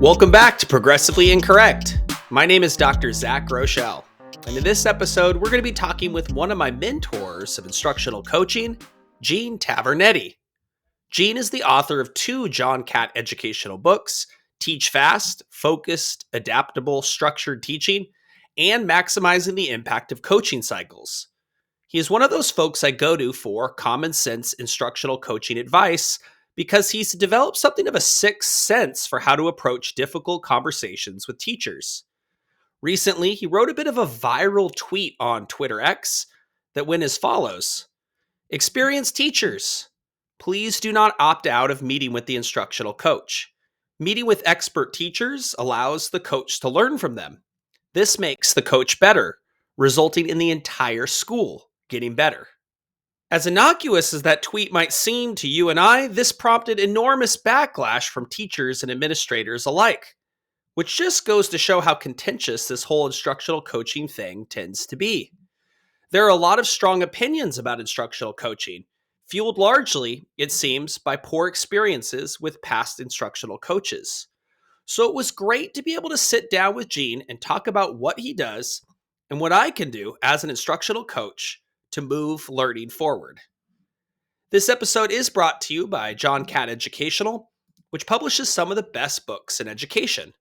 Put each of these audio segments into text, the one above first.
Welcome back to Progressively Incorrect. My name is Dr. Zach Rochelle, and in this episode, we're going to be talking with one of my mentors of instructional coaching, Gene Tavernetti. Gene is the author of two John Catt educational books, Teach Fast, Focused, Adaptable, Structured Teaching, and Maximizing the Impact of Coaching Cycles. He is one of those folks I go to for common sense instructional coaching advice because he's developed something of a sixth sense for how to approach difficult conversations with teachers. Recently, he wrote a bit of a viral tweet on Twitter X that went as follows: "Experienced teachers, please do not opt out of meeting with the instructional coach. Meeting with expert teachers allows the coach to learn from them. This makes the coach better, resulting in the entire school getting better." As innocuous as that tweet might seem to you and I, this prompted enormous backlash from teachers and administrators alike, which just goes to show how contentious this whole instructional coaching thing tends to be. There are a lot of strong opinions about instructional coaching, fueled largely, it seems, by poor experiences with past instructional coaches. So it was great to be able to sit down with Gene and talk about what he does and what I can do as an instructional coach to move learning forward. This episode is brought to you by John Catt Educational, which publishes some of the best books in education.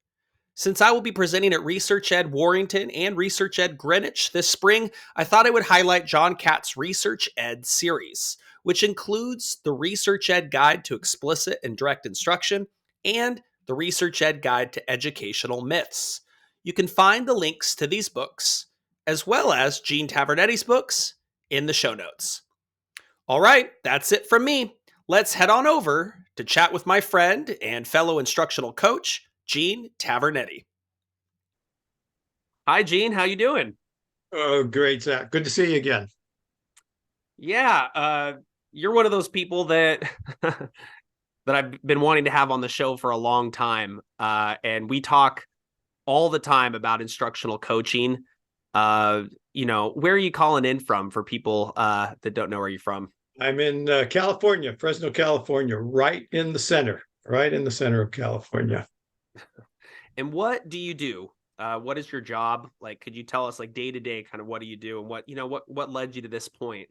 Since I will be presenting at Research Ed Warrington and Research Ed Greenwich this spring, I thought I would highlight John Catt's Research Ed series, which includes the Research Ed Guide to Explicit and Direct Instruction and the Research Ed Guide to Educational Myths. You can find the links to these books, as well as Gene Tavernetti's books, in the show notes. All right, that's it from me. Let's head on over to chat with my friend and fellow instructional coach, Gene Tavernetti. Hi, Gene. How you doing? Oh, great, Zach. Good to see you again. Yeah, you're one of those people that that I've been wanting to have on the show for a long time, and we talk all the time about instructional coaching. Where are you calling in from for people that don't know where you're from? I'm in California, Fresno, California, right in the center of California. And what do you do? What is your job? Like, could you tell us, like, day to day, kind of what do you do, and what led you to this point?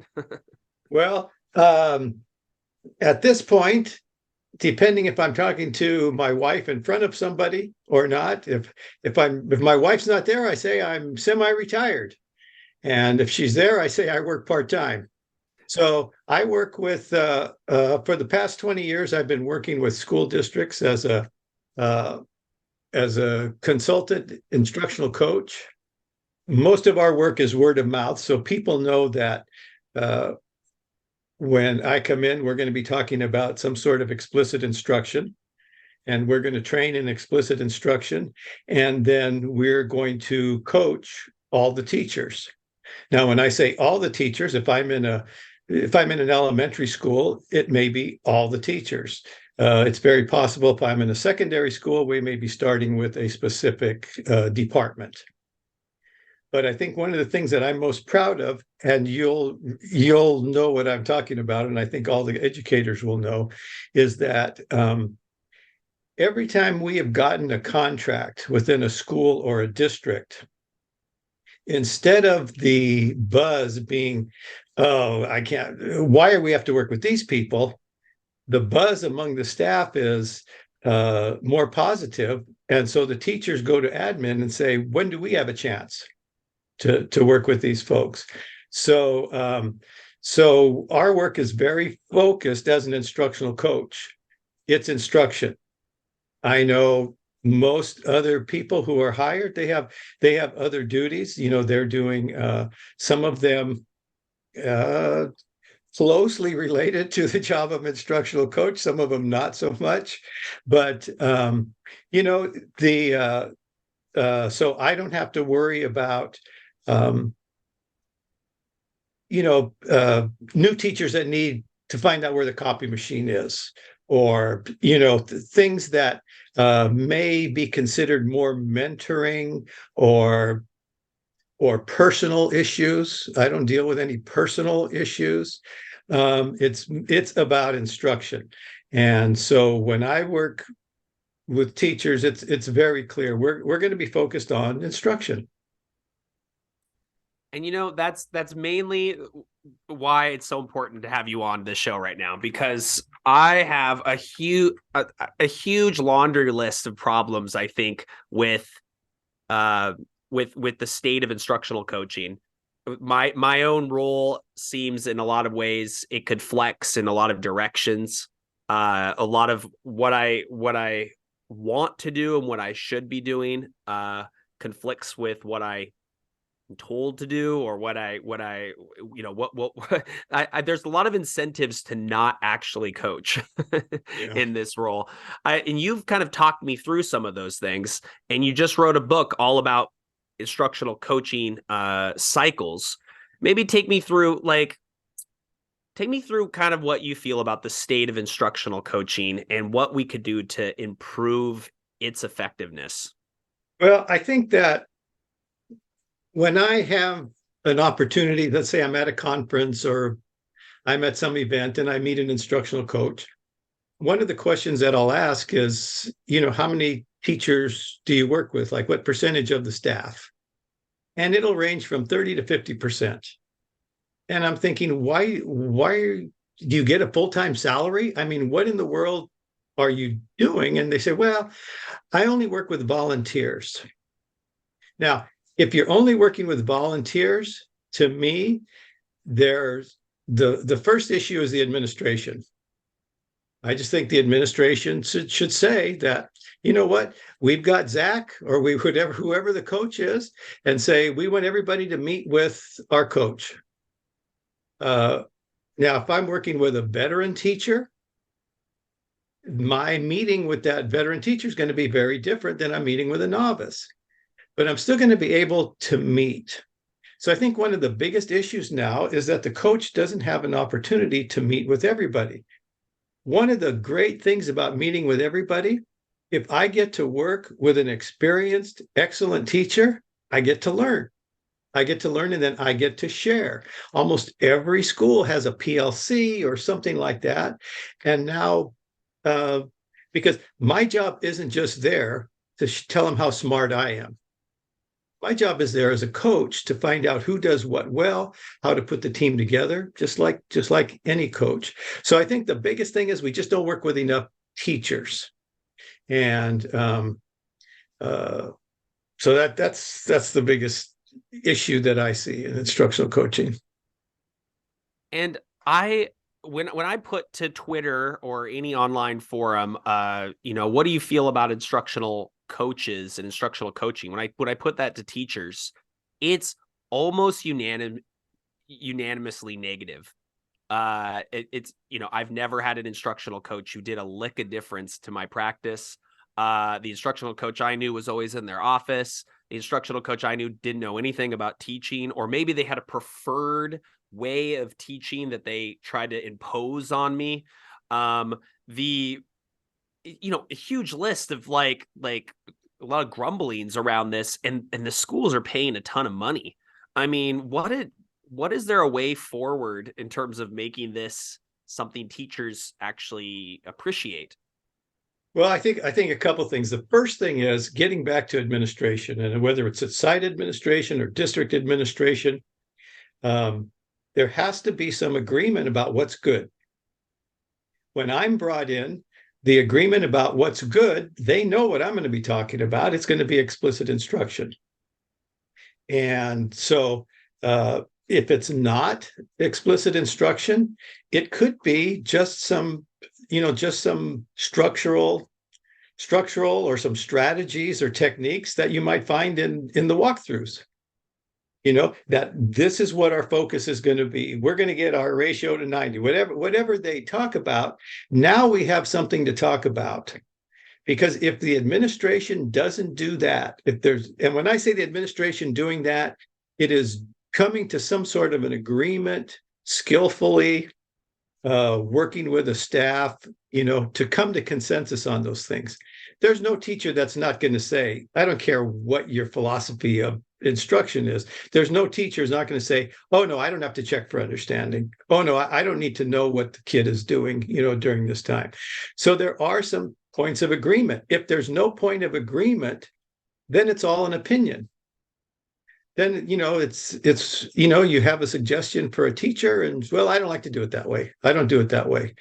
Well, at this point, depending if I'm talking to my wife in front of somebody or not, if my wife's not there, I say I'm semi-retired, and if she's there, I say I work part-time. So I work with for the past 20 years, I've been working with school districts as a consultant instructional coach. Most of our work is word of mouth, so people know that when I come in, we're going to be talking about some sort of explicit instruction, and we're going to train in explicit instruction, and then we're going to coach all the teachers. Now, when I say all the teachers, if I'm in an elementary school, it may be all the teachers. It's very possible if I'm in a secondary school, we may be starting with a specific department. But I think one of the things that I'm most proud of, and you'll know what I'm talking about, and I think all the educators will know, is that every time we have gotten a contract within a school or a district, instead of the buzz being, "Oh, I can't, why do we have to work with these people?" The buzz among the staff is more positive. And so the teachers go to admin and say, "When do we have a chance to work with these folks?" So our work is very focused as an instructional coach. It's instruction. I know most other people who are hired, they have other duties. They're doing some of them closely related to the job of instructional coach, some of them not so much. But so I don't have to worry about new teachers that need to find out where the copy machine is, or things that may be considered more mentoring or personal issues. I don't deal with any personal issues. It's about instruction. And so when I work with teachers, it's very clear. We're going to be focused on instruction. And that's mainly why it's so important to have you on this show right now, because I have a huge laundry list of problems, I think, uh with the state of instructional coaching. My own role seems, in a lot of ways, it could flex in a lot of directions. A lot of what I want to do and what I should be doing conflicts with what I'm told to do, or what there's a lot of incentives to not actually coach Yeah. in this role. And you've kind of talked me through some of those things, and you just wrote a book all about instructional coaching cycles. Maybe take me through kind of what you feel about the state of instructional coaching and what we could do to improve its effectiveness. Well, I think that when I have an opportunity, let's say I'm at a conference or I'm at some event and I meet an instructional coach, one of the questions that I'll ask is, how many teachers do you work with? Like, what percentage of the staff? And it'll range from 30 to 50%. And I'm thinking, why do you get a full-time salary? I mean, what in the world are you doing? And they say, well, I only work with volunteers. Now, if you're only working with volunteers, to me, there's the first issue is the administration. I just think the administration should say that, you know what, we've got Zach, or whoever the coach is, and say, we want everybody to meet with our coach. Now, if I'm working with a veteran teacher, my meeting with that veteran teacher is going to be very different than I'm meeting with a novice, but I'm still going to be able to meet. So I think one of the biggest issues now is that the coach doesn't have an opportunity to meet with everybody. One of the great things about meeting with everybody, if I get to work with an experienced, excellent teacher, I get to learn. I get to learn, and then I get to share. Almost every school has a PLC or something like that. And now, because my job isn't just there to tell them how smart I am. My job is there as a coach to find out who does what well, how to put the team together, just like any coach. So I think the biggest thing is we just don't work with enough teachers, and so that's the biggest issue that I see in instructional coaching. And when I put to Twitter or any online forum, what do you feel about instructional coaches and instructional coaching? When I put that to teachers, it's almost unanimously negative. It's I've never had an instructional coach who did a lick of difference to my practice. The instructional coach I knew was always in their office. The instructional coach I knew didn't know anything about teaching, or maybe they had a preferred way of teaching that they tried to impose on me. The a huge list of like a lot of grumblings around this, and the schools are paying a ton of money. I mean, what is there a way forward in terms of making this something teachers actually appreciate? Well, I think a couple of things. The first thing is getting back to administration, and whether it's at site administration or district administration, there has to be some agreement about what's good. When I'm brought in, the agreement about what's good, they know what I'm going to be talking about. It's going to be explicit instruction. And so if it's not explicit instruction, it could be just some structural or some strategies or techniques that you might find in the walkthroughs. That this is what our focus is going to be. We're going to get our ratio to 90, whatever they talk about. Now we have something to talk about. Because if the administration doesn't do that, and when I say the administration doing that, it is coming to some sort of an agreement, skillfully working with a staff, to come to consensus on those things. There's no teacher that's not going to say, I don't care what your philosophy of instruction is. There's no teacher who's not going to say, oh, no, I don't have to check for understanding. Oh, no, I don't need to know what the kid is doing, during this time. So there are some points of agreement. If there's no point of agreement, then it's all an opinion. Then, you have a suggestion for a teacher and, well, I don't like to do it that way. I don't do it that way.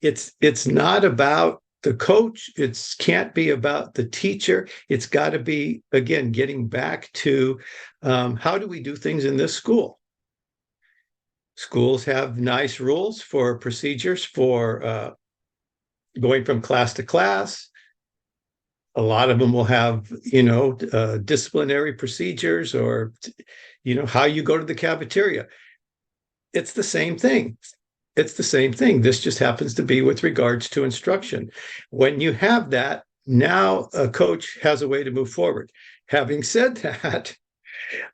It's not about the coach. It can't be about the teacher. It's got to be, again, getting back to how do we do things in this school? Schools have nice rules for procedures for going from class to class. A lot of them will have, disciplinary procedures or, how you go to the cafeteria. It's the same thing. It's the same thing. This just happens to be with regards to instruction. When you have that, now a coach has a way to move forward. Having said that,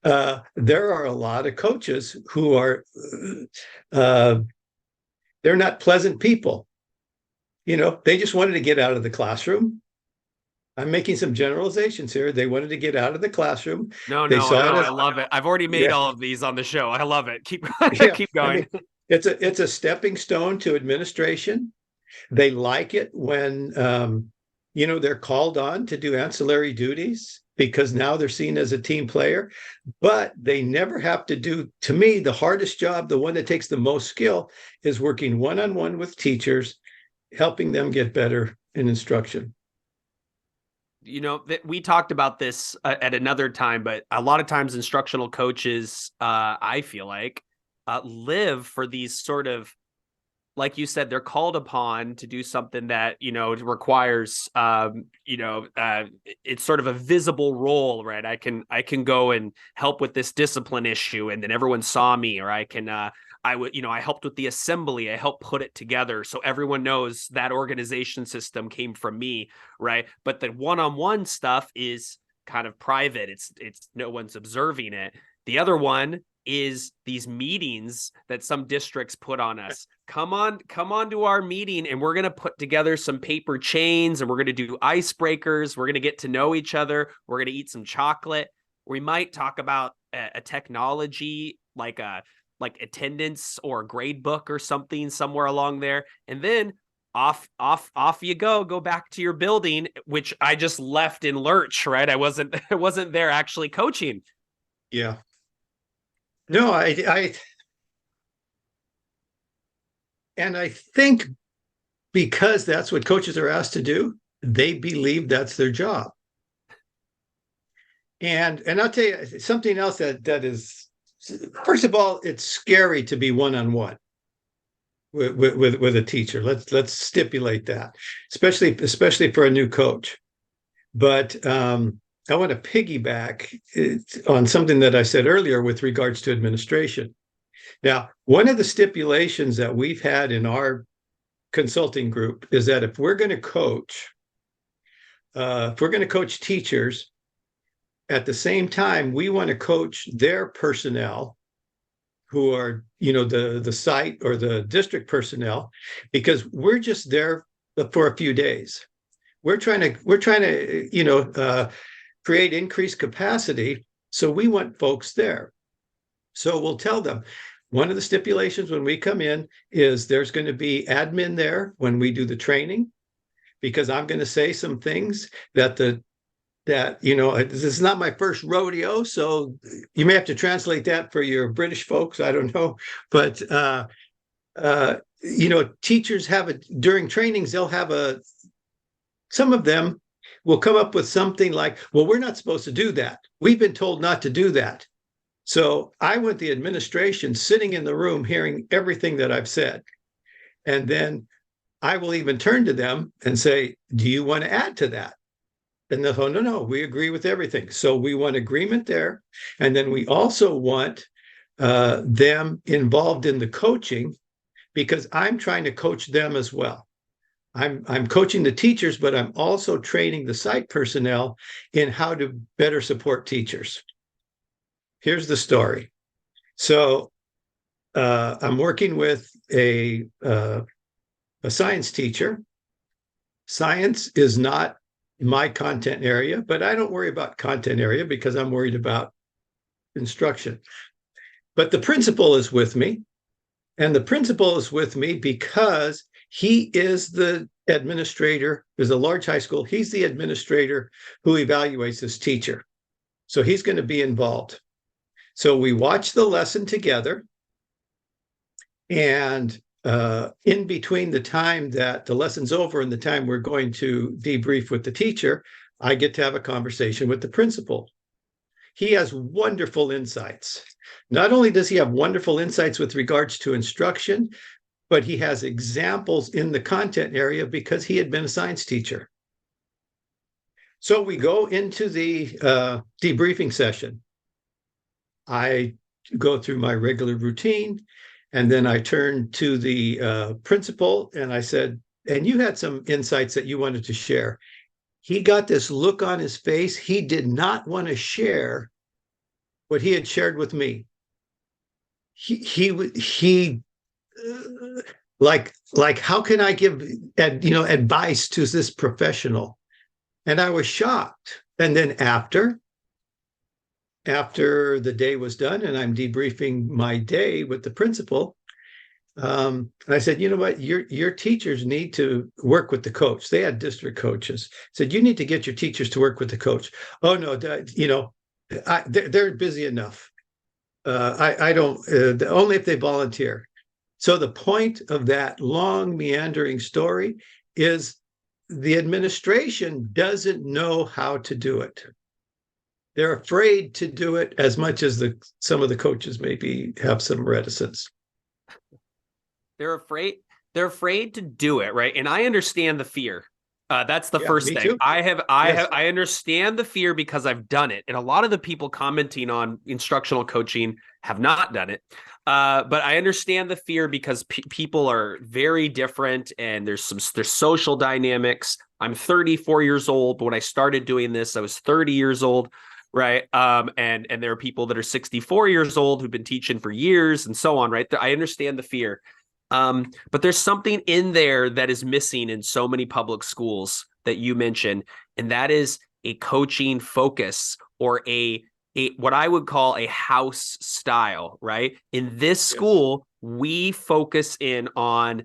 there are a lot of coaches who are, they're not pleasant people. They just wanted to get out of the classroom. I'm making some generalizations here. They wanted to get out of the classroom. No, I love it. I've already made all of these on the show. I love it. Keep keep going. It's a stepping stone to administration. They like it when they're called on to do ancillary duties because now they're seen as a team player, but they never have to do, to me, the hardest job, the one that takes the most skill, is working one-on-one with teachers, helping them get better in instruction. We talked about this at another time, but a lot of times instructional coaches, I feel like, live for these sort of, like you said, they're called upon to do something that, requires, it's sort of a visible role, right? I can go and help with this discipline issue and then everyone saw me, or I can, I helped with the assembly. I helped put it together so everyone knows that organization system came from me, right? But the one-on-one stuff is kind of private. It's no one's observing it. The other one is these meetings that some districts put on us. Come on to our meeting and we're going to put together some paper chains and we're going to do icebreakers. We're going to get to know each other. We're going to eat some chocolate. We might talk about a technology like attendance or a grade book or something somewhere along there. And then off you go back to your building, which I just left in lurch, right? I wasn't there actually coaching. Yeah. No, I think because that's what coaches are asked to do, they believe that's their job. And I'll tell you something else that is, first of all, it's scary to be one-on-one with a teacher. Let's stipulate that, especially for a new coach. But I want to piggyback on something that I said earlier with regards to administration. Now, one of the stipulations that we've had in our consulting group is that if we're going to coach teachers, at the same time, we want to coach their personnel who are, the site or the district personnel, because we're just there for a few days. We're trying to, create increased capacity. So we want folks there. So we'll tell them, one of the stipulations when we come in is there's going to be admin there when we do the training, because I'm going to say some things that this is not my first rodeo, so you may have to translate that for your British folks. I don't know, but teachers during trainings, they'll have some of them will come up with something like, well, we're not supposed to do that. We've been told not to do that. So I want the administration sitting in the room hearing everything that I've said. And then I will even turn to them and say, do you want to add to that? And they'll go, no, we agree with everything. So we want agreement there. And then we also want them involved in the coaching, because I'm trying to coach them as well. I'm coaching the teachers, but I'm also training the site personnel in how to better support teachers. Here's the story. So I'm working with a science teacher. Science is not my content area, but I don't worry about content area because I'm worried about instruction. But the principal is with me, and the principal is with me because He is the administrator. There's a large high school. He's the administrator who evaluates this teacher. So he's going to be involved. So we watch the lesson together. And in between the time that the lesson's over and the time we're going to debrief with the teacher, I get to have a conversation with the principal. He has wonderful insights. Not only does he have wonderful insights with regards to instruction, but he has examples in the content area because he had been a science teacher. So we go into the debriefing session. I go through my regular routine, and then I turned to the principal and I said, and you had some insights that you wanted to share. He got this look on his face. He did not want to share what he had shared with me. He like how can I give advice to this professional? And I was shocked. And then after the day was done and I'm debriefing my day with the principal, I said, you know what, your teachers need to work with the coach. They had district coaches. I said, you need to get your teachers to work with the coach. Oh no, they're busy enough. I don't, only if they volunteer. So the point of that long meandering story is the administration doesn't know how to do it. They're afraid to do it as much as some of the coaches maybe have some reticence. They're afraid to do it, right? And I understand the fear. That's the first thing. Too. I understand the fear because I've done it. And a lot of the people commenting on instructional coaching have not done it. But I understand the fear because people are very different and there's social dynamics. I'm 34 years old, but when I started doing this, I was 30 years old. Right. And there are people that are 64 years old who've been teaching for years and so on. Right. I understand the fear. But there's something in there that is missing in so many public schools that you mentioned, and that is a coaching focus or a what I would call a house style, right? In this school, we focus in on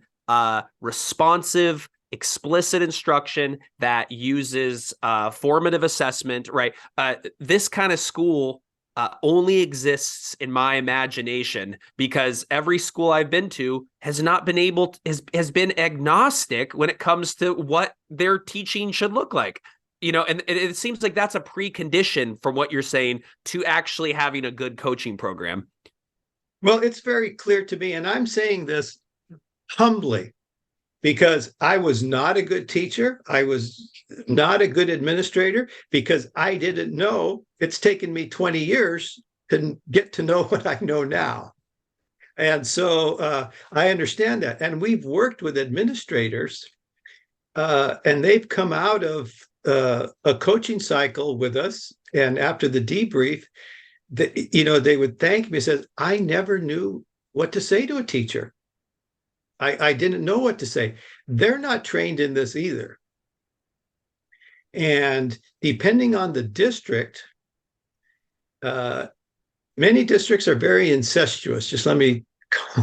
responsive, explicit instruction that uses formative assessment, right? This kind of school only exists in my imagination because every school I've been to has not been has been agnostic when it comes to what their teaching should look like. And it seems like that's a precondition from what you're saying to actually having a good coaching program. Well, it's very clear to me, and I'm saying this humbly because I was not a good teacher. I was not a good administrator because I didn't know. It's taken me 20 years to get to know what I know now. And so I understand that. And we've worked with administrators and they've come out of a coaching cycle with us. And after the debrief, they would thank me and says, I never knew what to say to a teacher. I didn't know what to say. They're not trained in this either. And depending on the district, many districts are very incestuous. Just let me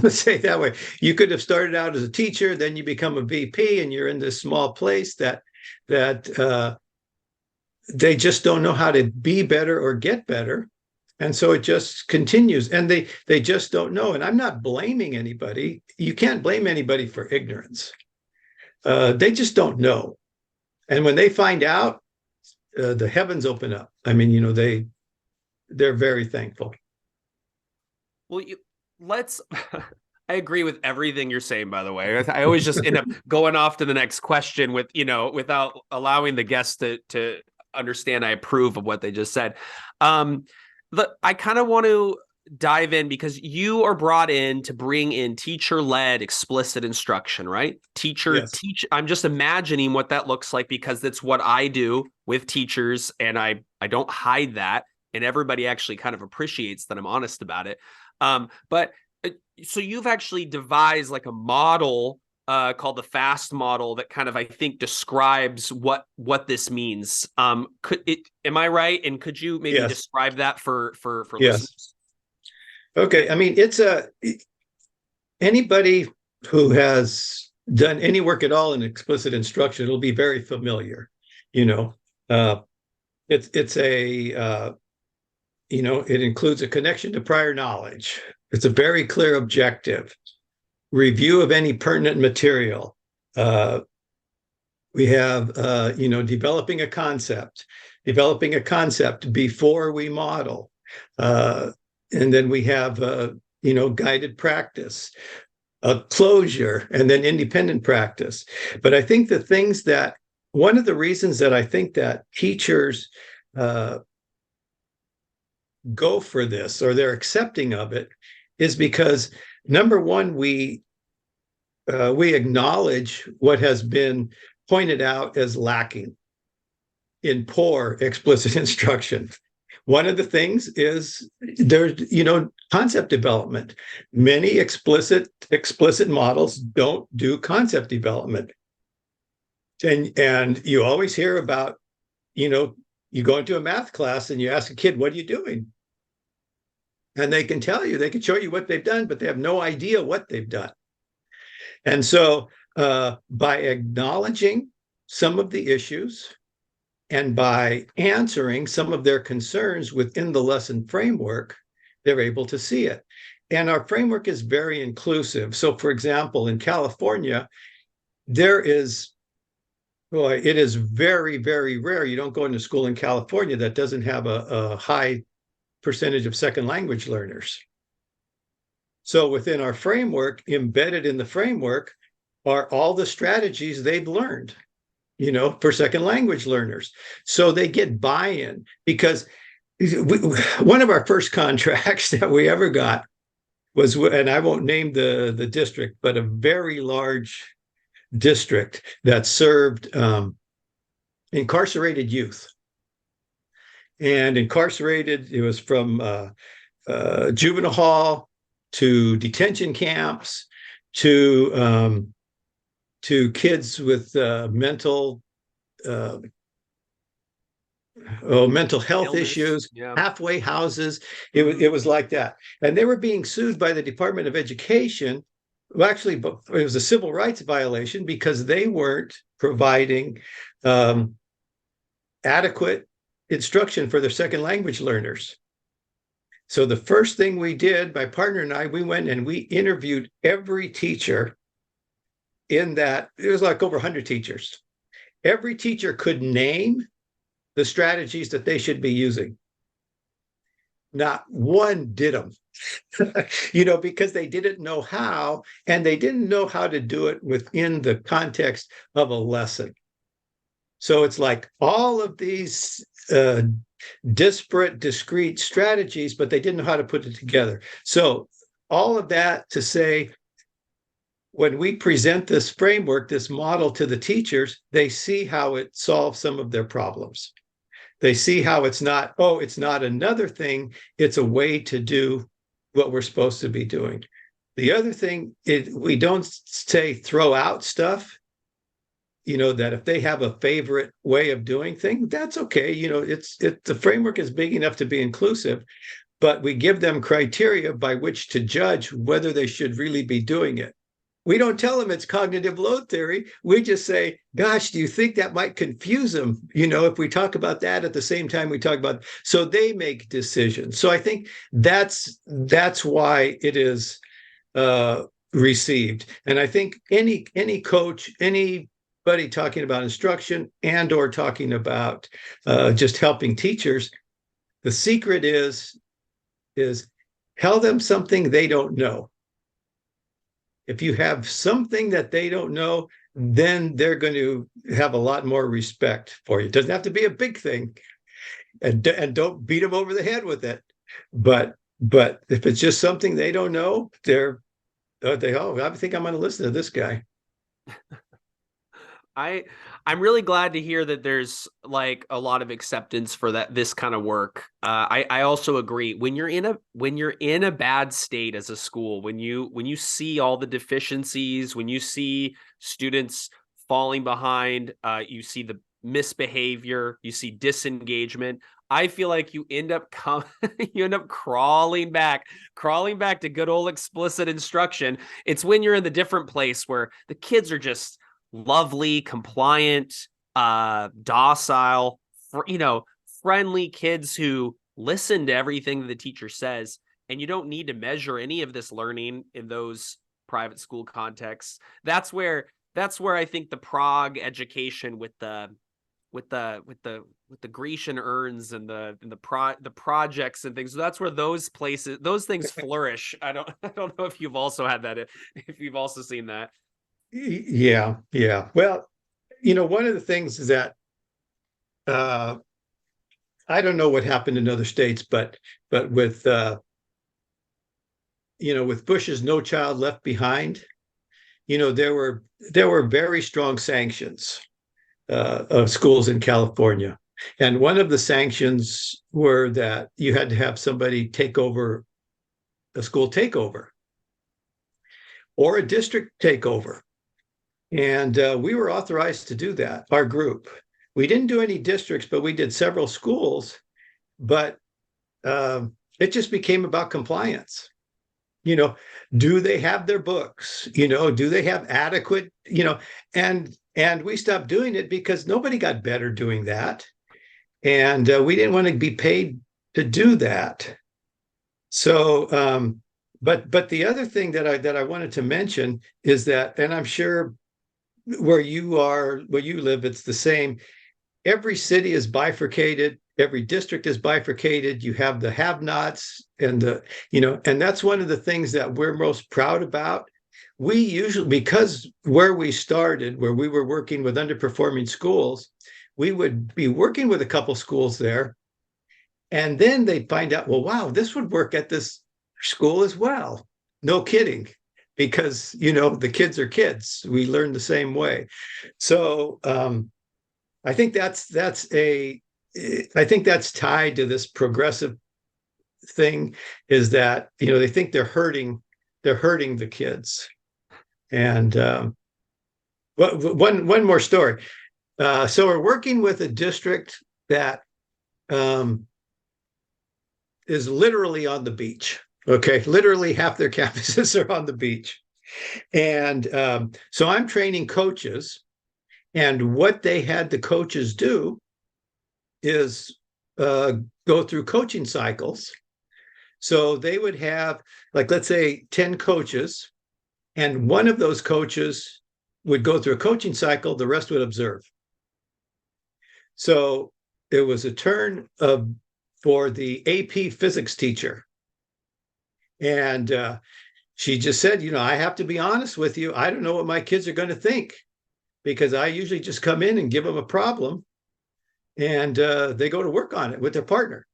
say it that way. You could have started out as a teacher, then you become a VP, and you're in this small place that they just don't know how to be better or get better. And so it just continues, and they just don't know. And I'm not blaming anybody. You can't blame anybody for ignorance. They just don't know. And when they find out, the heavens open up. I mean, they're very thankful. Well, I agree with everything you're saying, by the way. I always just end up going off to the next question without allowing the guests to understand I approve of what they just said. I kind of want to dive in because you are brought in to bring in teacher-led explicit instruction, right? I'm just imagining what that looks like because that's what I do with teachers, and I don't hide that, and everybody actually kind of appreciates that I'm honest about it. So you've actually devised like a model called the FAST model that kind of, I think, describes what this means. Am I right? And could you maybe describe that for listeners? Okay. I mean, it's anybody who has done any work at all in explicit instruction, it'll be very familiar. You know, uh, it's a it includes a connection to prior knowledge. It's a very clear objective. Review of any pertinent material. We have developing a concept before we model, and then we have guided practice, a closure, and then independent practice. But I think one of the reasons that I think that teachers go for this, or they're accepting of it, is because number one, we acknowledge what has been pointed out as lacking in poor explicit instruction. One of the things is there's, concept development. Many explicit models don't do concept development. And you always hear about, you go into a math class and you ask a kid, what are you doing? And they can tell you, they can show you what they've done, but they have no idea what they've done. And so by acknowledging some of the issues and by answering some of their concerns within the lesson framework, they're able to see it. And our framework is very inclusive. So, for example, in California, it is very, very rare. You don't go into school in California that doesn't have a high percentage of second language learners. So within our framework, embedded in the framework, are all the strategies they've learned, for second language learners. So they get buy-in, because one of our first contracts that we ever got was, and I won't name the district, but a very large district that served incarcerated youth. And incarcerated, it was from juvenile hall to detention camps to kids with mental health Illness. issues, Yeah. halfway houses. It was like that. And they were being sued by the Department of Education. Well, actually, it was a civil rights violation because they weren't providing adequate instruction for their second language learners. So the first thing we did, my partner and I, we went and we interviewed every teacher in that. It was like over 100 teachers. Every teacher could name the strategies that they should be using. Not one did them, because they didn't know how, and they didn't know how to do it within the context of a lesson. So it's like all of these disparate, discrete strategies, but they didn't know how to put it together. So all of that to say, when we present this framework, this model to the teachers, they see how it solves some of their problems. They see how it's not another thing. It's a way to do what we're supposed to be doing. The other thing is, we don't say throw out stuff. That if they have a favorite way of doing things, that's okay. The framework is big enough to be inclusive, but we give them criteria by which to judge whether they should really be doing it. We don't tell them it's cognitive load theory. We just say, gosh, do you think that might confuse them? If we talk about that at the same time we talk about, so they make decisions. So I think that's why it is received. And I think any coach, anybody talking about instruction and or talking about just helping teachers, the secret is tell them something they don't know. If you have something that they don't know, then they're going to have a lot more respect for you. It doesn't have to be a big thing, and don't beat them over the head with it. But if it's just something they don't know, I think I'm going to listen to this guy. I'm really glad to hear that there's like a lot of acceptance for this kind of work. I also agree, when you're in a bad state as a school, when you see all the deficiencies, when you see students falling behind, you see the misbehavior, you see disengagement. I feel like you end up you end up crawling back to good old explicit instruction. It's when you're in the different place where the kids are just lovely, compliant, docile, friendly kids who listen to everything the teacher says, and you don't need to measure any of this learning in those private school contexts. That's where I think the Prague education with the Grecian urns and the projects and things. So that's where those things flourish. I don't know if you've also had that, if you've also seen that. Yeah, yeah. Well, one of the things is that uh, I don't know what happened in other states, but with Bush's No Child Left Behind, there were very strong sanctions of schools in California. And one of the sanctions were that you had to have somebody take over a school takeover or a district takeover. And we were authorized to do that, our group. We didn't do any districts, but we did several schools. But it just became about compliance. Do they have their books? Do they have adequate, and we stopped doing it because nobody got better doing that. And we didn't want to be paid to do that. So, but the other thing that I wanted to mention is that, and I'm sure where you live, it's the same. Every city is bifurcated. Every district is bifurcated. You have the have-nots and and that's one of the things that we're most proud about. We usually, because where we started, where we were working with underperforming schools, we would be working with a couple schools there, and then they'd find out, well, wow, this would work at this school as well. No kidding, because the kids are kids. We learn the same way. So I think I think that's tied to this progressive thing, is that they think they're hurting the kids. And one more story. So we're working with a district that is literally on the beach. Okay, literally half their campuses are on the beach, and so I'm training coaches, and what they had the coaches do is go through coaching cycles. So they would have, like, let's say 10 coaches, and one of those coaches would go through a coaching cycle, the rest would observe. So it was a turn for the AP physics teacher. And she just said, I have to be honest with you. I don't know what my kids are going to think, because I usually just come in and give them a problem, and they go to work on it with their partner.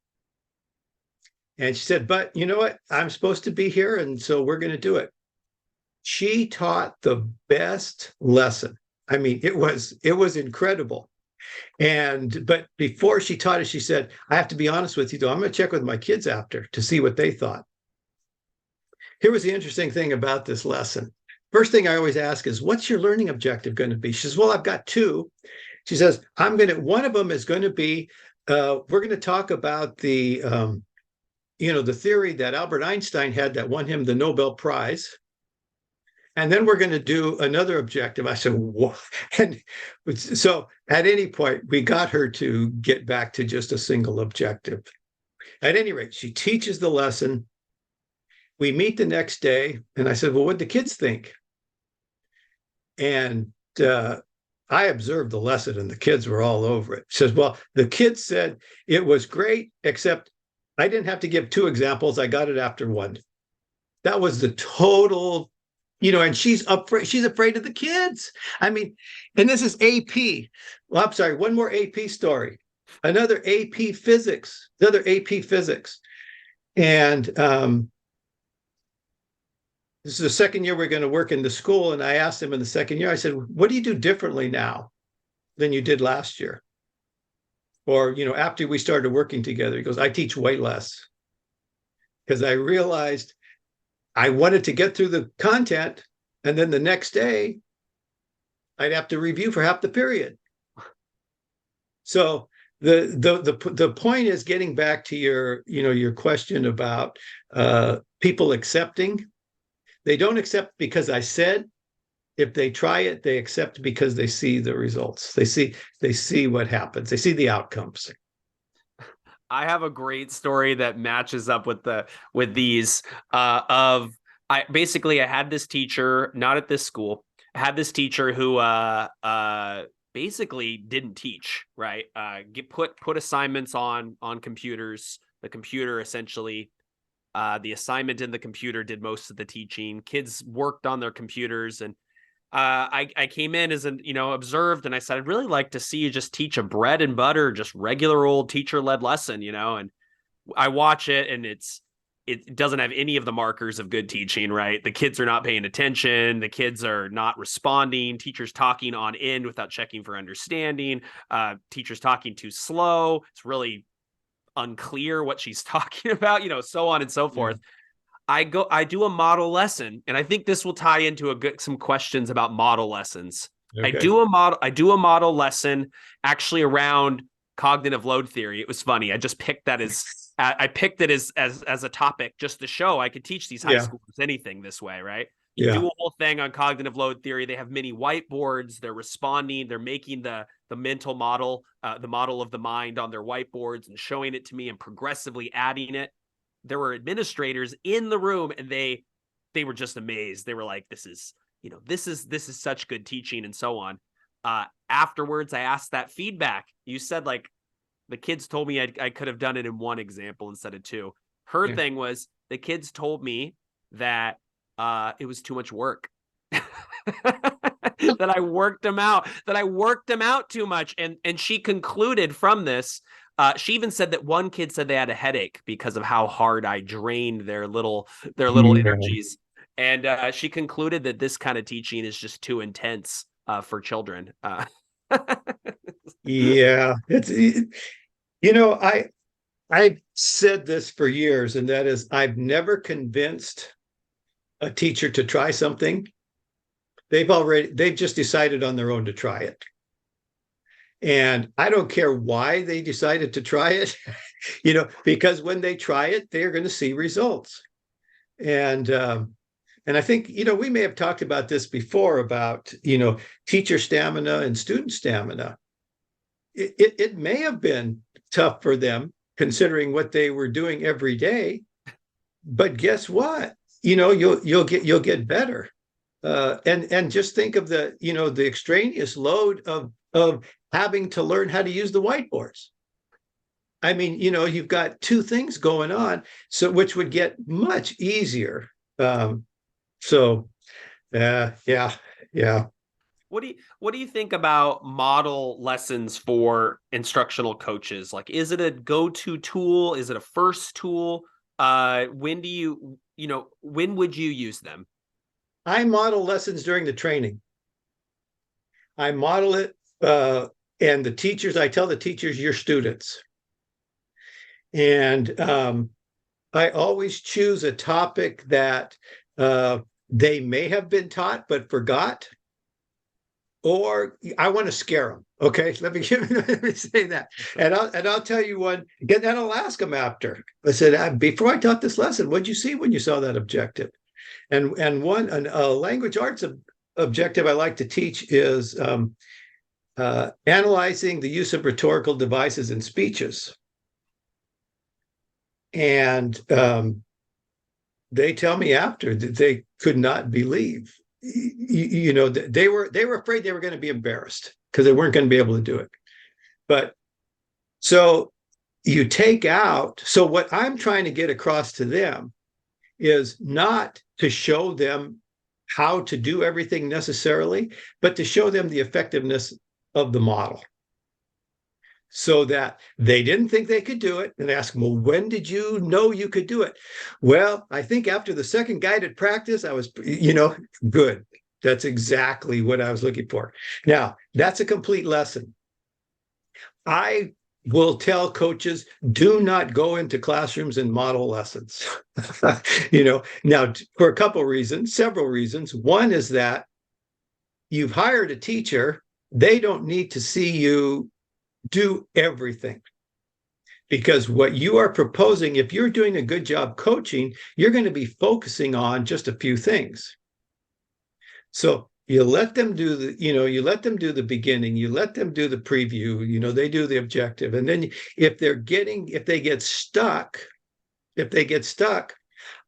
And she said, but you know what? I'm supposed to be here, and so we're going to do it. She taught the best lesson. I mean, it was incredible. But before she taught it, she said, I have to be honest with you, though. I'm going to check with my kids after to see what they thought. Here was the interesting thing about this lesson. First thing I always ask is, what's your learning objective going to be? She says, well, I've got two. She says, one of them is going to be, we're going to talk about the theory that Albert Einstein had that won him the Nobel Prize. And then we're going to do another objective. I said, what? And so at any point, we got her to get back to just a single objective. At any rate, she teaches the lesson. We meet the next day, and I said, well, what do the kids think? And I observed the lesson, and the kids were all over it. She says, well, the kids said it was great, except I didn't have to give two examples. I got it after one. That was the total, and she's afraid of the kids. I mean, and this is AP. Well, I'm sorry, one more AP story. Another AP physics. And this is the second year we're going to work in the school. And I asked him in the second year, I said, what do you do differently now than you did last year? Or, after we started working together? He goes, I teach way less, because I realized I wanted to get through the content, and then the next day I'd have to review for half the period. So The point is getting back to your question about people accepting. They don't accept because I said. If they try it, they accept because they see the results. They see what happens. They see the outcomes. I have a great story that matches up with these of I had this teacher, not at this school. I had this teacher who basically didn't teach, right? Put assignments on computers. The computer essentially the assignment in the computer did most of the teaching. Kids worked on their computers, and I came in as an observed, and I said I'd really like to see you just teach a bread and butter, just regular old teacher led lesson, and I watch it, and it doesn't have any of the markers of good teaching, right? The kids are not paying attention, the kids are not responding, teachers talking on end without checking for understanding, teachers talking too slow, it's really unclear what she's talking about, so on and so forth. I do a model lesson, and I think this will tie into some questions about model lessons. Okay. I do a model lesson actually around cognitive load theory. It was funny. I just picked that as I picked it as a topic just to show I could teach these high Yeah. schoolers anything this way, right? Yeah. Do a whole thing on cognitive load theory. They have many whiteboards. They're responding. They're making the mental model, the model of the mind on their whiteboards and showing it to me and progressively adding it. There were administrators in the room, and they were just amazed. They were like, this is such good teaching, and so on. Afterwards, I asked that feedback. You said like the kids told me I could have done it in one example instead of two. Her Yeah. thing was the kids told me that it was too much work. that I worked them out too much. And she concluded from this, she even said that one kid said they had a headache because of how hard I drained their little energies. And she concluded that this kind of teaching is just too intense for children. Yeah. I've said this for years, and that is I've never convinced a teacher to try something. They've just decided on their own to try it. And I don't care why they decided to try it, because when they try it, they're going to see results. And I think, we may have talked about this before about, teacher stamina and student stamina. It may have been tough for them considering what they were doing every day, but guess what? You'll get better. And just think of the extraneous load of having to learn how to use the whiteboards. I mean, you've got two things going on, so which would get much easier. So, yeah. What do you think about model lessons for instructional coaches? Like, is it a go-to tool? Is it a first tool? When would you use them? I model lessons during the training. I model it, and I tell the teachers, you're students. And I always choose a topic that they may have been taught but forgot, or I want to scare them. Okay, let me say that, and I'll tell you one. And I'll ask them after. I said, before I taught this lesson, what'd you see when you saw that objective? And a language arts objective I like to teach is analyzing the use of rhetorical devices in speeches. And they tell me after that they could not believe, they were afraid they were going to be embarrassed because they weren't going to be able to do it. But so what I'm trying to get across to them is not to show them how to do everything necessarily, but to show them the effectiveness of the model, so that they didn't think they could do it, and ask them, well, when did you know you could do it? Well, I think after the second guided practice, I was, good. That's exactly what I was looking for. Now, that's a complete lesson. I will tell coaches, do not go into classrooms and model lessons. Now, for several reasons. One is that you've hired a teacher. They don't need to see you do everything. Because what you are proposing, if you're doing a good job coaching, you're going to be focusing on just a few things. So you let them do you let them do the beginning, you let them do the preview, they do the objective. And then if they get stuck,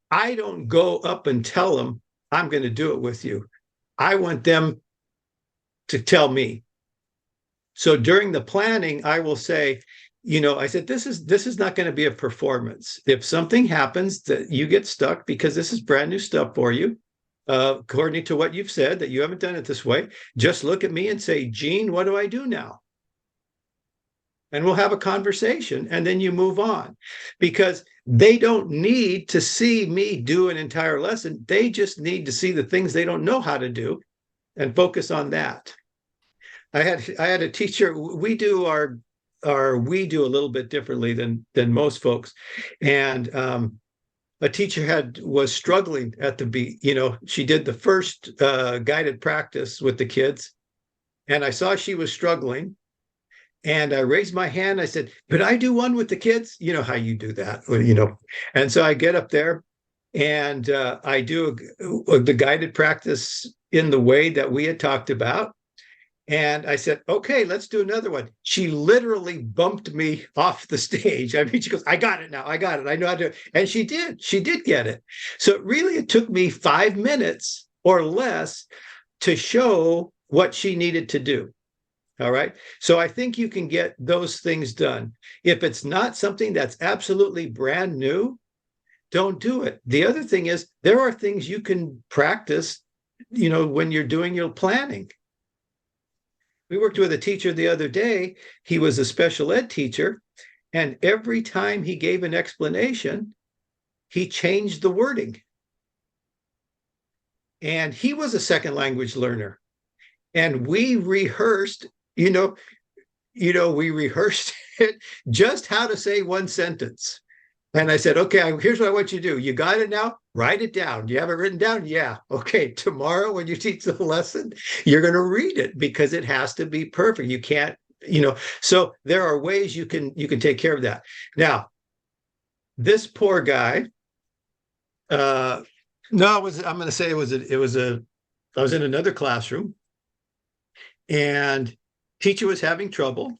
I don't go up and tell them, I'm going to do it with you. I want them to tell me. So during the planning, I will say, I said, this is not going to be a performance. If something happens that you get stuck, because this is brand new stuff for you, according to what you've said, that you haven't done it this way, just look at me and say, Gene, what do I do now? And we'll have a conversation, and then you move on, because they don't need to see me do an entire lesson. They just need to see the things they don't know how to do and focus on that. I had a teacher. We do a little bit differently than most folks, and a teacher was struggling at the beat. She did the first guided practice with the kids, and I saw she was struggling, and I raised my hand. I said, "Could I do one with the kids?" You know how you do that, And so I get up there, and I do the guided practice in the way that we had talked about. And I said, okay, let's do another one. She literally bumped me off the stage. I mean, she goes, I got it now. I got it. I know how to. And she did. She did get it. So it took me 5 minutes or less to show what she needed to do. All right. So I think you can get those things done. If it's not something that's absolutely brand new, don't do it. The other thing is, there are things you can practice, when you're doing your planning. We worked with a teacher the other day. He was a special ed teacher, and every time he gave an explanation, he changed the wording. And he was a second language learner. And we rehearsed, we rehearsed it, just how to say one sentence. And I said, okay, here's what I want you to do. You got it now? Write it down. Do you have it written down? Yeah. Okay. Tomorrow when you teach the lesson, you're going to read it, because it has to be perfect. You can't, so there are ways you can take care of that. Now, this poor guy, I'm going to say I was in another classroom, and teacher was having trouble.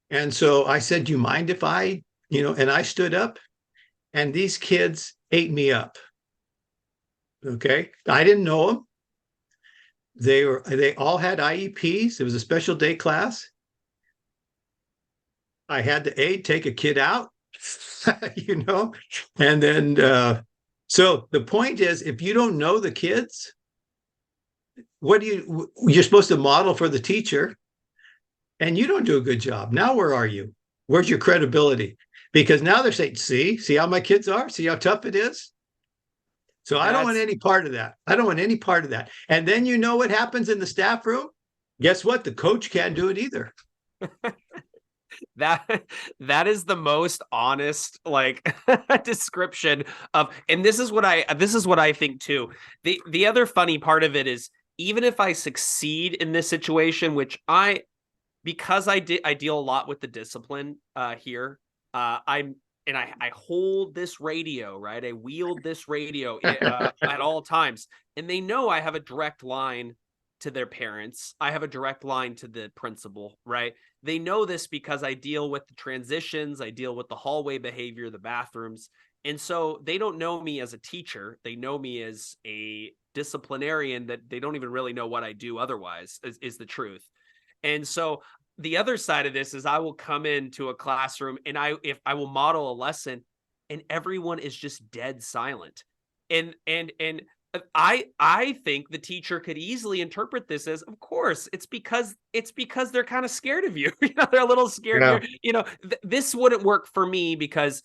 And so I said, do you mind if I, and I stood up, and these kids ate me up. Okay. I didn't know them. They all had IEPs. It was a special day class. I had to take a kid out, and then, so the point is, if you don't know the kids, you're supposed to model for the teacher, and you don't do a good job. Now, where are you? Where's your credibility? Because now they're saying, see how my kids are? See how tough it is? So I don't want any part of that. I don't want any part of that. And then what happens in the staff room? Guess what? The coach can't do it either. That is the most honest description of, and this is what I think too. The other funny part of it is, even if I succeed in this situation, which because I deal a lot with the discipline here. I hold this radio, right? I wield this radio at all times, and they know I have a direct line to their parents. I have a direct line to the principal, right? They know this because I deal with the transitions. I deal with the hallway behavior, the bathrooms. And so they don't know me as a teacher. They know me as a disciplinarian that they don't even really know what I do otherwise, is the truth. And so the other side of this is, I will come into a classroom, and if I will model a lesson, and everyone is just dead silent. And I think the teacher could easily interpret this as, of course, it's because they're kind of scared of you. They're a little scared. Yeah. This wouldn't work for me because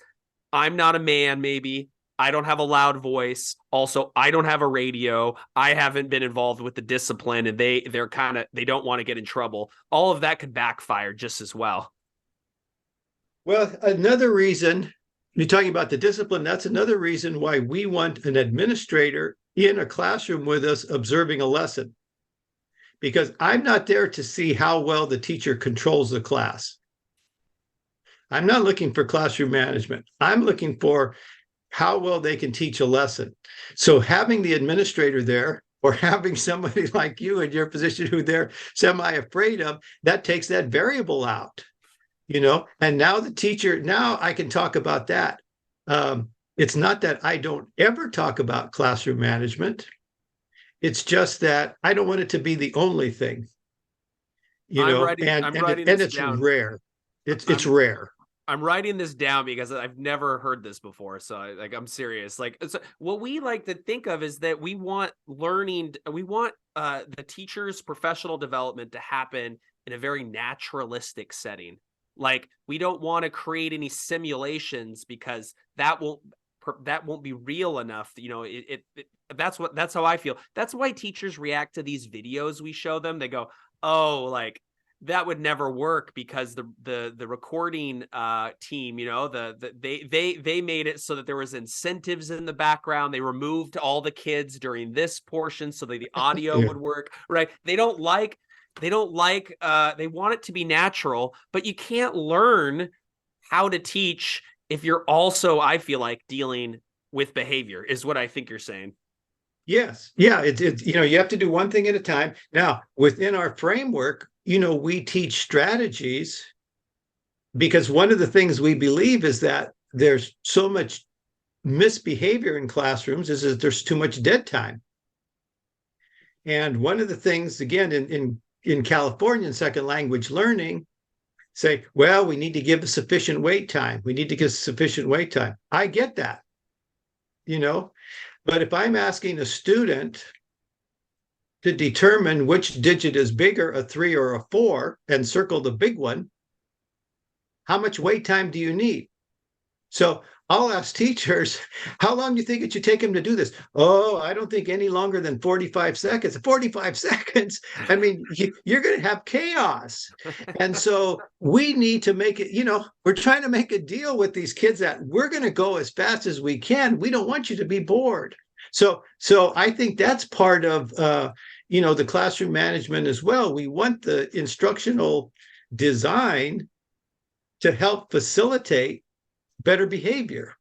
I'm not a man, maybe. I don't have a loud voice. Also, I don't have a radio. I haven't been involved with the discipline, and they don't want to get in trouble. All of that could backfire just as well. Well, another reason, you're talking about the discipline, that's another reason why we want an administrator in a classroom with us observing a lesson. because I'm not there to see how well the teacher controls the class. I'm not looking for classroom management. I'm looking for how well they can teach a lesson. So having the administrator there, or having somebody like you in your position who they're semi-afraid of, that takes that variable out, and now the teacher, now I can talk about that. It's not that I don't ever talk about classroom management. It's just that I don't want it to be the only thing, I'm and writing this it's down. rare. It's I'm rare. I'm writing this down because I've never heard this before. So I'm serious. So what we like to think of is that we want the teacher's professional development to happen in a very naturalistic setting. Like, we don't want to create any simulations because that won't be real enough. That's how I feel. That's why teachers react to these videos we show them. They go, oh, like, that would never work because the recording team, they made it so that there was incentives in the background. They removed all the kids during this portion so that the audio Yeah. would work, right? They want it to be natural, but you can't learn how to teach if you're also, I feel like, dealing with behavior, is what I think you're saying. Yes. Yeah. It's you have to do one thing at a time. Now, within our framework, we teach strategies because one of the things we believe is that there's so much misbehavior in classrooms is that there's too much dead time. And one of the things, again, in California, in second language learning, say, well, we need to give a sufficient wait time. We need to give sufficient wait time. I get that, but if I'm asking a student to determine which digit is bigger, a 3 or a 4, and circle the big one, how much wait time do you need? So I'll ask teachers, how long do you think it should take them to do this? Oh, I don't think any longer than 45 seconds. 45 seconds. I mean, you're going to have chaos. And so we need to make it, we're trying to make a deal with these kids that we're going to go as fast as we can. We don't want you to be bored. So I think that's part of, the classroom management as well. We want the instructional design to help facilitate better behavior.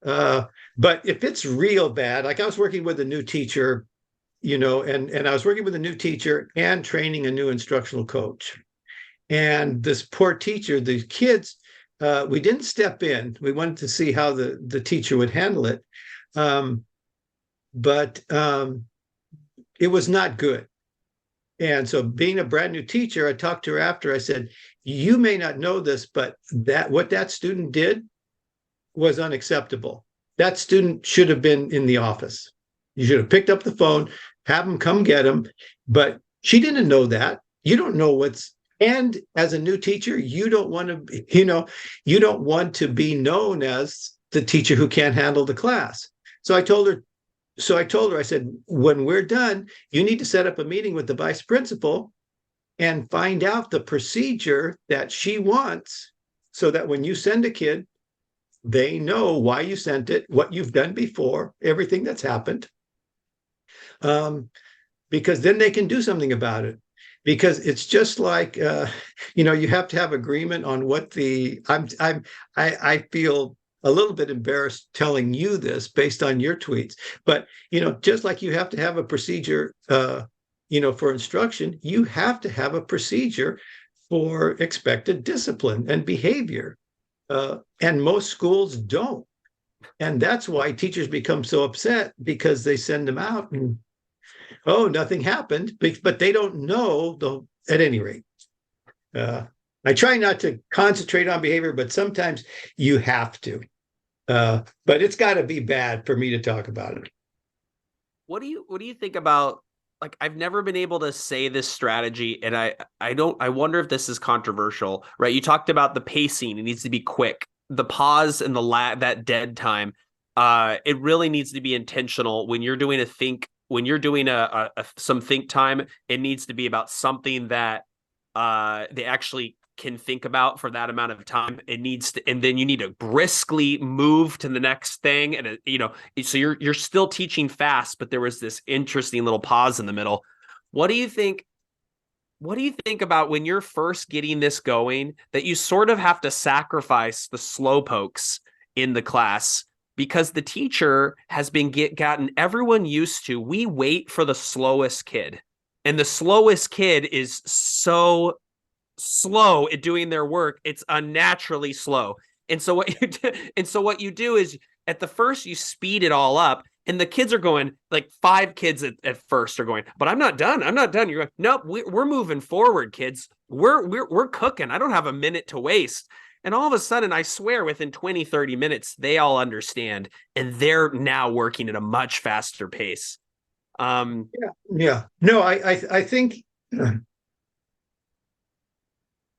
But if it's real bad, like I was working with a new teacher, and I was working with a new teacher and training a new instructional coach. And this poor teacher, the kids, we didn't step in. We wanted to see how the teacher would handle it. But it was not good. And so being a brand new teacher, I talked to her after. I said, you may not know this, but what that student did was unacceptable. That student should have been in the office. You should have picked up the phone, have him come get him. But she didn't know that. You don't know and as a new teacher, you don't want to be known as the teacher who can't handle the class. So I told her, I said, when we're done, you need to set up a meeting with the vice principal and find out the procedure that she wants so that when you send a kid, they know why you sent it, what you've done before, everything that's happened. Because then they can do something about it. Because it's just like, you have to have agreement on what I feel a little bit embarrassed telling you this based on your tweets, but, just like you have to have a procedure, for instruction, you have to have a procedure for expected discipline and behavior. And most schools don't. And that's why teachers become so upset because they send them out and, oh, nothing happened, but they don't know, though, at any rate. I try not to concentrate on behavior, but sometimes you have to. But it's got to be bad for me to talk about it. What do you think about, like, I've never been able to say this strategy, and I wonder if this is controversial, right? You talked about the pacing. It needs to be quick. The pause and that dead time. It really needs to be intentional when you're doing some think time. It needs to be about something that they actually can think about for that amount of time. And then you need to briskly move to the next thing. And so you're still teaching fast, but there was this interesting little pause in the middle. What do you think what do you think about when you're first getting this going, that you sort of have to sacrifice the slow pokes in the class because the teacher has been gotten everyone used to, we wait for the slowest kid. And the slowest kid is so slow at doing their work, it's unnaturally slow. And so what you do is, at the first you speed it all up, and the kids are going, like 5 kids at first are going, but I'm not done. I'm not done. You're going, nope, we're moving forward, kids. We're cooking. I don't have a minute to waste. And all of a sudden, I swear, within 20, 30 minutes, they all understand, and they're now working at a much faster pace. Yeah, yeah. No, I think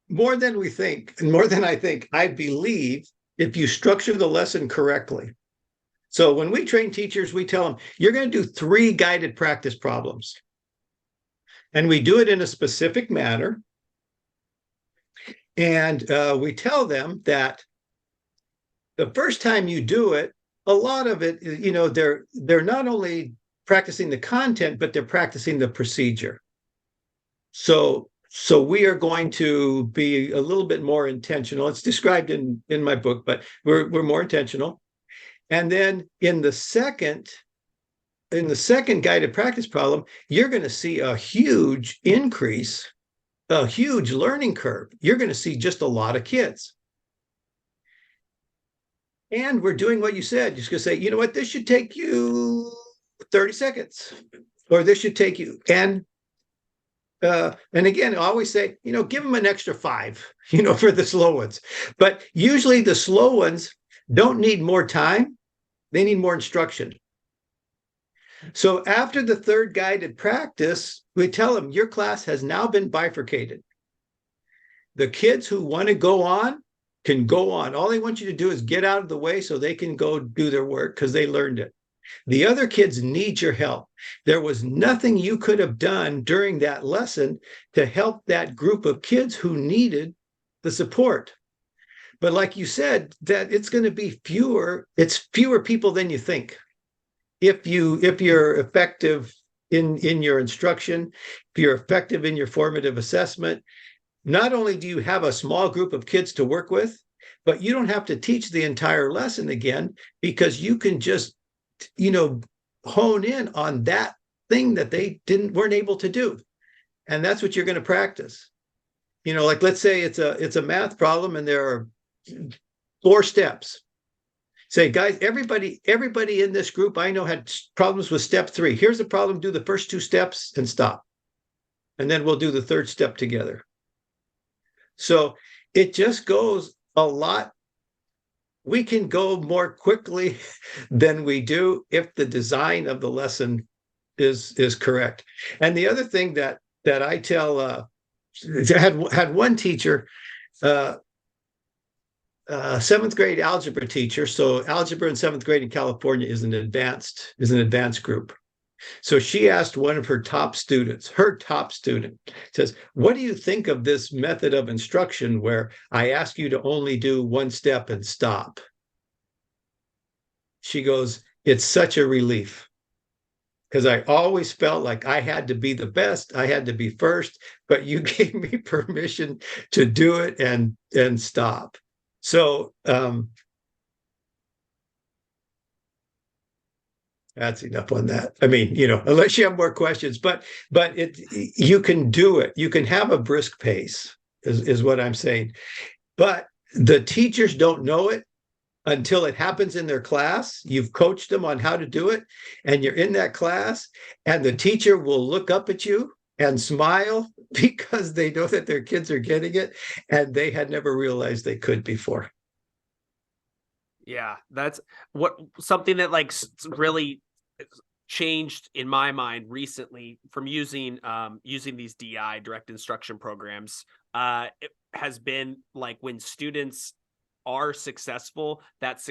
more than we think, and more than I think, I believe if you structure the lesson correctly. So when we train teachers, we tell them, you're going to do 3 guided practice problems. And we do it in a specific manner. And we tell them that the first time you do it, a lot of it, they're not only practicing the content, but they're practicing the procedure. So we are going to be a little bit more intentional. It's described in my book, but we're more intentional. And then in the second guided practice problem, you're going to see a huge increase, a huge learning curve. You're going to see just a lot of kids. And we're doing what you said. Just going to say, you know what, this should take you 30 seconds, or this should take you. And again, I always say, give them an extra 5, for the slow ones. But usually the slow ones don't need more time. They need more instruction. So after the third guided practice, we tell them your class has now been bifurcated. The kids who want to go on can go on. All they want you to do is get out of the way so they can go do their work because they learned it. The other kids need your help. There was nothing you could have done during that lesson to help that group of kids who needed the support. But like you said, that it's going to be fewer people than you think. If you're effective in your instruction, if you're effective in your formative assessment, not only do you have a small group of kids to work with, but you don't have to teach the entire lesson again, because you can just, hone in on that thing that they weren't able to do. And that's what you're going to practice. Like, let's say it's a math problem and there are 4 steps. Say, guys, everybody in this group I know had problems with step 3. Here's the problem. Do the first 2 steps and stop. And then we'll do the third step together. So it just goes a lot. We can go more quickly than we do if the design of the lesson is correct. And the other thing that I tell, I had one teacher, 7th grade algebra teacher. So algebra in 7th grade in California is an advanced group. So she asked one of her top student, says, what do you think of this method of instruction where I ask you to only do 1 step and stop? She goes, it's such a relief, because I always felt like I had to be the best. I had to be first, but you gave me permission to do it and stop. So that's enough on that. I mean, unless you have more questions, but you can do it. You can have a brisk pace, is what I'm saying. But the teachers don't know it until it happens in their class. You've coached them on how to do it, and you're in that class, and the teacher will look up at you and smile because they know that their kids are getting it, and they had never realized they could before. Yeah, that's something that really changed in my mind recently from using these DI, direct instruction programs. It has been like, when students are successful,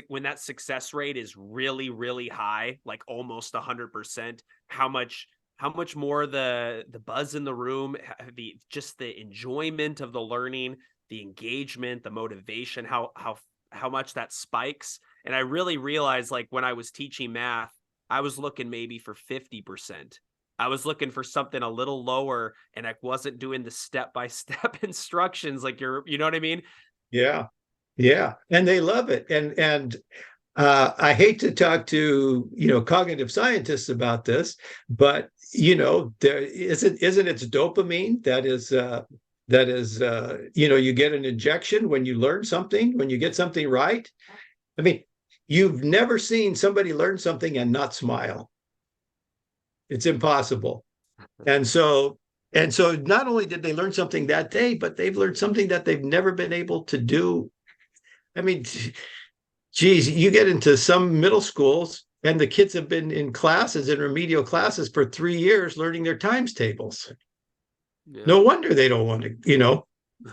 when that success rate is really, really high, like almost 100%, how much more the buzz in the room, the enjoyment of the learning, the engagement, the motivation, how much that spikes. And I really realized, like, when I was teaching math, I was looking maybe for 50%. I was looking for something a little lower, and I wasn't doing the step-by-step instructions like you know what I mean? Yeah. Yeah. And they love it. And I hate to talk to, cognitive scientists about this, but there isn't it's dopamine that is you get an injection when you learn something, when you get something right. I mean, you've never seen somebody learn something and not smile. It's impossible. And so not only did they learn something that day, but they've learned something that they've never been able to do. I mean, geez, you get into some middle schools and the kids have been in classes, in remedial classes for 3 years learning their times tables. Yeah. No wonder they don't want to.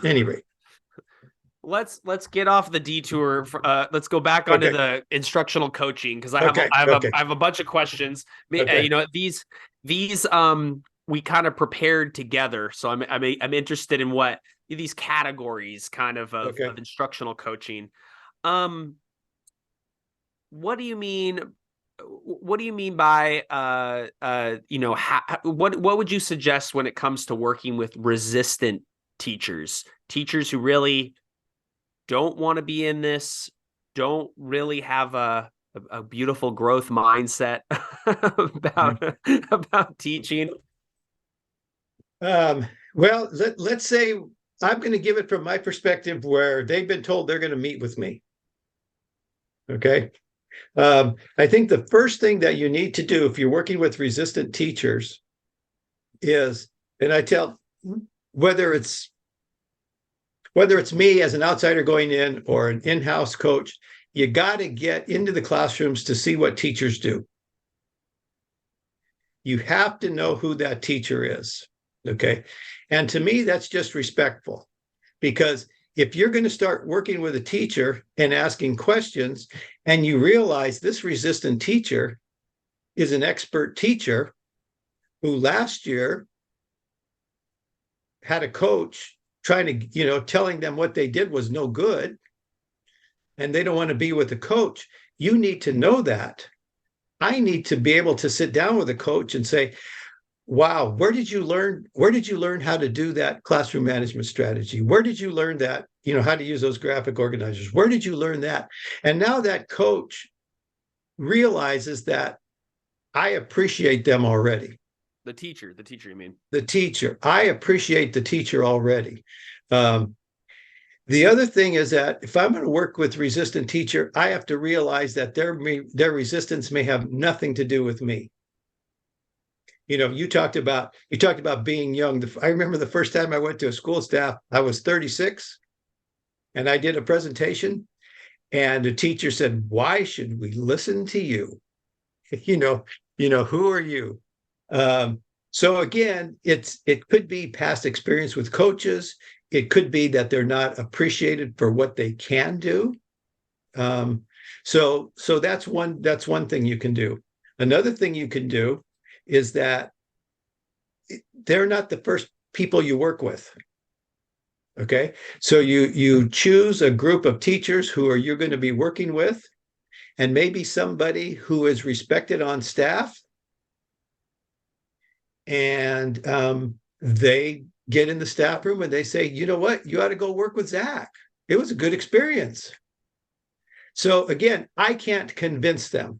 Anyway. Let's get off the detour. Let's go back onto Okay. the instructional coaching, because I have Okay. Okay. I have a bunch of questions. Okay. These we kind of prepared together, so I'm interested in what these categories kind of Okay. of instructional coaching. Um, what do you mean? What do you mean by what would you suggest when it comes to working with resistant teachers who really don't want to be in this, don't really have a beautiful growth mindset about teaching? Well, let's say I'm going to give it from my perspective where they've been told they're going to meet with me. Okay. I think the first thing that you need to do if you're working with resistant teachers is, and I tell whether it's me as an outsider going in or an in-house coach, you got to get into the classrooms to see what teachers do. You have to know who that teacher is. Okay. And to me, that's just respectful, because if you're going to start working with a teacher and asking questions, and you realize this resistant teacher is an expert teacher who last year had a coach trying to, telling them what they did was no good, and they don't want to be with the coach, you need to know that. I need to be able to sit down with a coach and say, wow, where did you learn how to do that classroom management strategy? Where did you learn that, how to use those graphic organizers? Where did you learn that? And now that coach realizes that I appreciate them already. The teacher, you mean? The teacher. I appreciate the teacher already. The other thing is that if I'm going to work with resistant teacher, I have to realize that their resistance may have nothing to do with me. You talked about being young. I remember the first time I went to a school staff, I was 36, and I did a presentation, and the teacher said, "Why should we listen to you? Who are you?" So again, it could be past experience with coaches. It could be that they're not appreciated for what they can do. So that's one thing you can do. Another thing you can do is that they're not the first people you work with. Okay. So you choose a group of teachers who you're going to be working with, and maybe somebody who is respected on staff. And they get in the staff room and they say, you know what, you ought to go work with Zach. It was a good experience. So again, I can't convince them.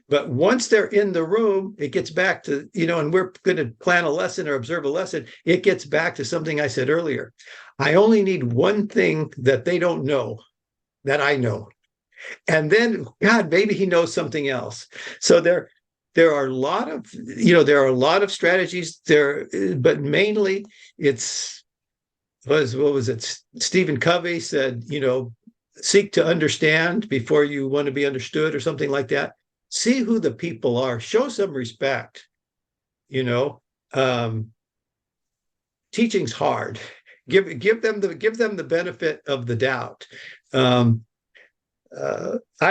But once they're in the room, it gets back to, and we're going to plan a lesson or observe a lesson, it gets back to something I said earlier. I only need one thing that they don't know that I know. And then, God, maybe he knows something else. So there are a lot of strategies there, but mainly what was it? Stephen Covey said, seek to understand before you want to be understood, or something like that. See who the people are, show some respect. Teaching's hard. Give them the benefit of the doubt. I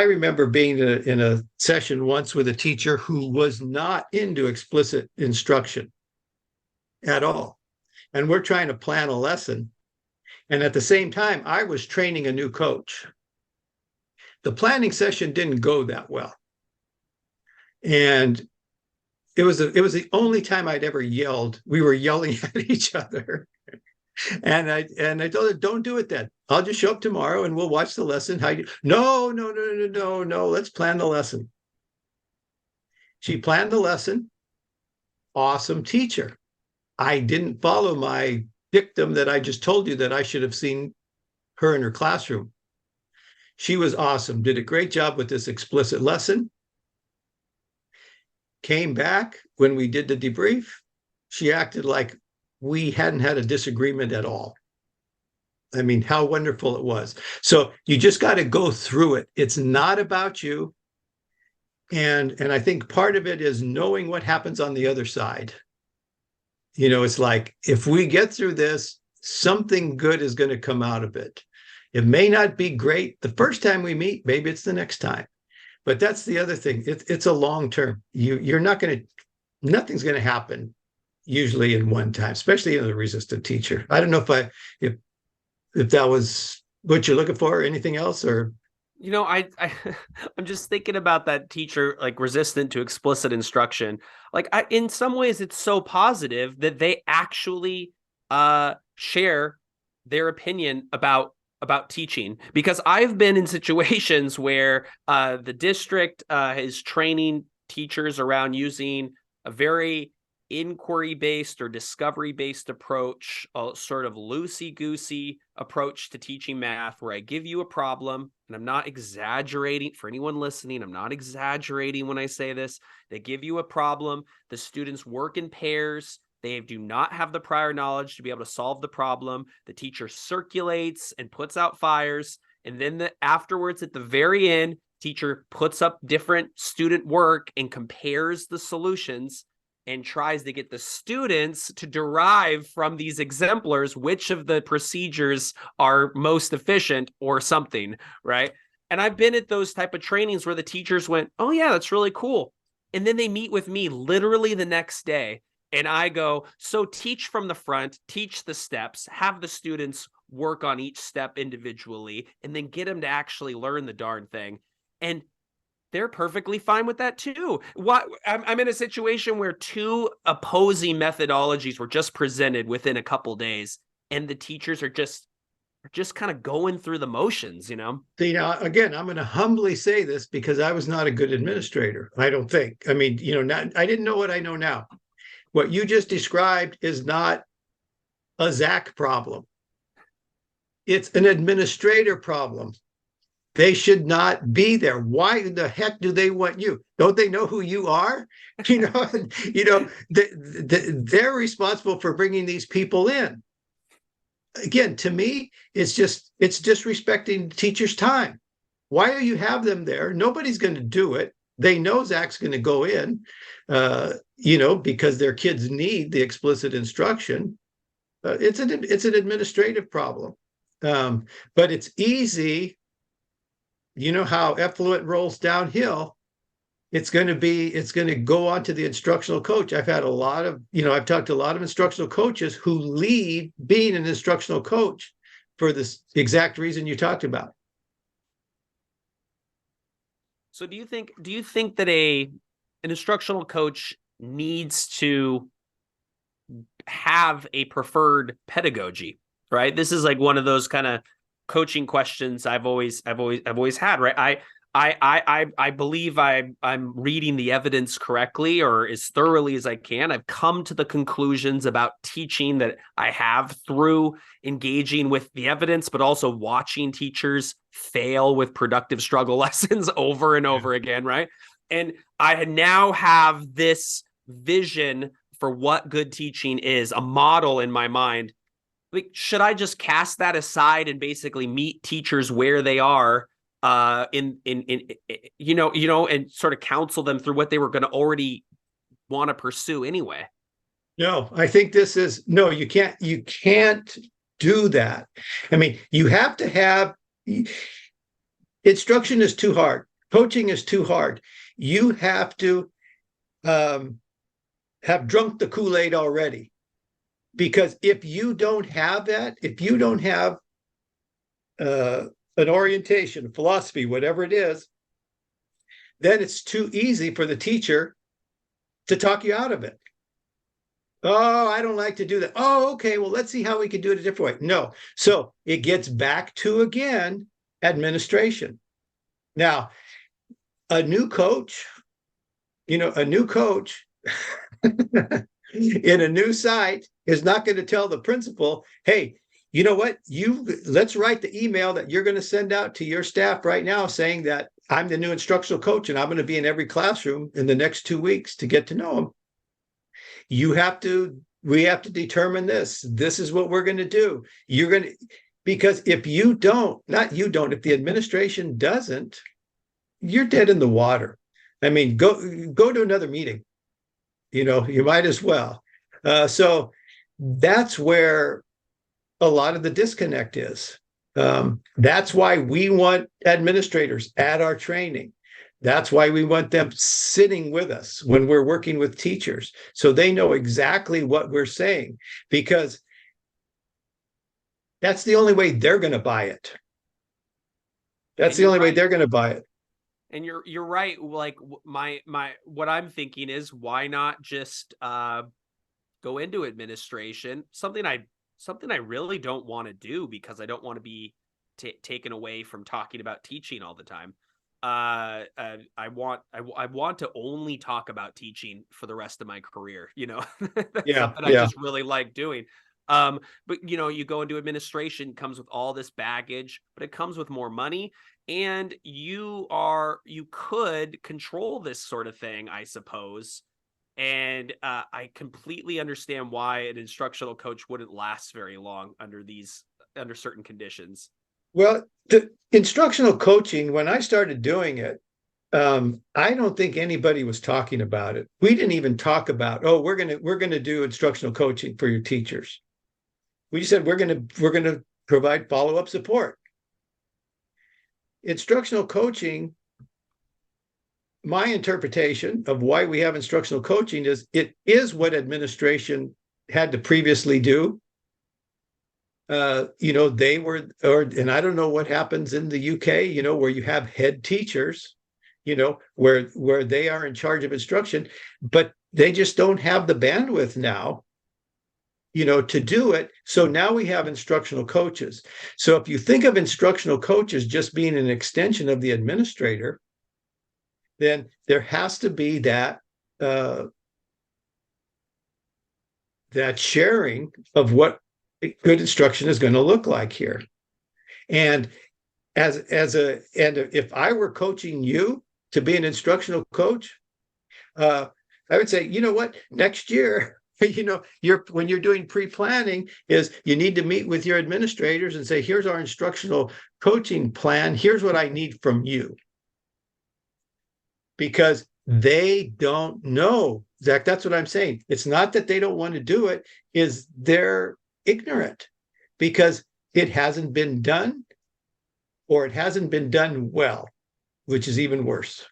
remember being in a session once with a teacher who was not into explicit instruction at all. And we're trying to plan a lesson. And at the same time, I was training a new coach. The planning session didn't go that well. And it was the only time I'd ever yelled. We were yelling at each other. And I told her, don't do it then. I'll just show up tomorrow and we'll watch the lesson. No, no, no, no, no, no. Let's plan the lesson. She planned the lesson. Awesome teacher. I didn't follow my dictum that I just told you that I should have seen her in her classroom. She was awesome, did a great job with this explicit lesson. Came back when we did the debrief. She acted like we hadn't had a disagreement at all. I mean, how wonderful it was. So you just got to go through it. It's not about you. And I think part of it is knowing what happens on the other side. You know, it's like, if we get through this, something good is going to come out of it. It may not be great the first time we meet, maybe it's the next time. But that's the other thing. It's a long term. You're not going to, nothing's going to happen usually in one time, especially in a resistant teacher. I don't know if that was what you're looking for or anything else, or I'm just thinking about that teacher, like resistant to explicit instruction. Like in some ways it's so positive that they actually share their opinion about teaching, because I've been in situations where the district is training teachers around using a very inquiry-based or discovery-based approach, a sort of loosey-goosey approach to teaching math, where I give you a problem, and I'm not exaggerating for anyone listening. I'm not exaggerating when I say this. They give you a problem. The students work in pairs. They do not have the prior knowledge to be able to solve the problem. The teacher circulates and puts out fires. And then afterwards, at the very end, teacher puts up different student work and compares the solutions and tries to get the students to derive from these exemplars which of the procedures are most efficient or something, right? And I've been at those type of trainings where the teachers went, oh yeah, that's really cool. And then they meet with me literally the next day. And I go, so teach from the front, teach the steps, have the students work on each step individually, and then get them to actually learn the darn thing. And they're perfectly fine with that too. I'm in a situation where two opposing methodologies were just presented within a couple days, and the teachers are just kind of going through the motions, you know? See, now, again, I'm going to humbly say this because I was not a good administrator, I don't think. I mean, I didn't know what I know now. What you just described is not a Zach problem. It's an administrator problem. They should not be there. Why the heck do they want you? Don't they know who you are? They're responsible for bringing these people in. Again, to me, it's disrespecting teachers' time. Why do you have them there? Nobody's going to do it. They know Zach's going to go in, because their kids need the explicit instruction. It's an administrative problem, but it's easy. You know how effluent rolls downhill. It's going to go on to the instructional coach. I've talked to a lot of instructional coaches who leave being an instructional coach for this exact reason you talked about. So do you think that an instructional coach needs to have a preferred pedagogy, right? This is like one of those kind of coaching questions I've always had, right? I believe I'm reading the evidence correctly, or as thoroughly as I can. I've come to the conclusions about teaching that I have through engaging with the evidence, but also watching teachers fail with productive struggle lessons over and over again, right? And I now have this vision for what good teaching is, a model in my mind. Like, should I just cast that aside and basically meet teachers where they are, and sort of counsel them through what they were going to already want to pursue anyway? No, I think no, you can't do that. I mean, you have to have instruction is too hard. Coaching is too hard. You have to have drunk the Kool-Aid already. Because if you don't have that, if you don't have an orientation, philosophy, whatever it is, then it's too easy for the teacher to talk you out of it. Oh, I don't like to do that. Oh, okay. Well, let's see how we can do it a different way. No. So it gets back to, again, administration. Now, a new coach, a new coach in a new site is not going to tell the principal, hey, you know what? Let's write the email that you're going to send out to your staff right now saying that I'm the new instructional coach and I'm going to be in every classroom in the next 2 weeks to get to know them. We have to determine this. This is what we're going to do. Because if you don't, not you don't, if the administration doesn't, you're dead in the water. I mean, go to another meeting. You might as well. So that's where a lot of the disconnect is. That's why we want administrators at our training. That's why we want them sitting with us when we're working with teachers, so they know exactly what we're saying, because that's the only way they're going to buy it. That's the only way they're going to buy it. And you're right. Like my what I'm thinking is, why not just go into administration? Something I really don't want to do, because I don't want to be taken away from talking about teaching all the time. I want to only talk about teaching for the rest of my career. That's something I just really like doing. But you go into administration, comes with all this baggage, but it comes with more money, and you could control this sort of thing, I suppose. And I completely understand why an instructional coach wouldn't last very long under certain conditions. Well, the instructional coaching, when I started doing it, I don't think anybody was talking about it. We didn't even talk about, oh, we're gonna do instructional coaching for your teachers. We just said we're gonna provide follow-up support. Instructional coaching, my interpretation of why we have instructional coaching is it is what administration had to previously do. They were, and I don't know what happens in the UK, where you have head teachers, where they are in charge of instruction, but they just don't have the bandwidth now, to do it. So now we have instructional coaches. So if you think of instructional coaches just being an extension of the administrator, then there has to be that sharing of what good instruction is going to look like here. And if I were coaching you to be an instructional coach, I would say, you know what, next year, when you're doing pre-planning, is you need to meet with your administrators and say, here's our instructional coaching plan. Here's what I need from you. Because they don't know, Zach, that's what I'm saying. It's not that they don't want to do it, is they're ignorant because it hasn't been done, or it hasn't been done well, which is even worse.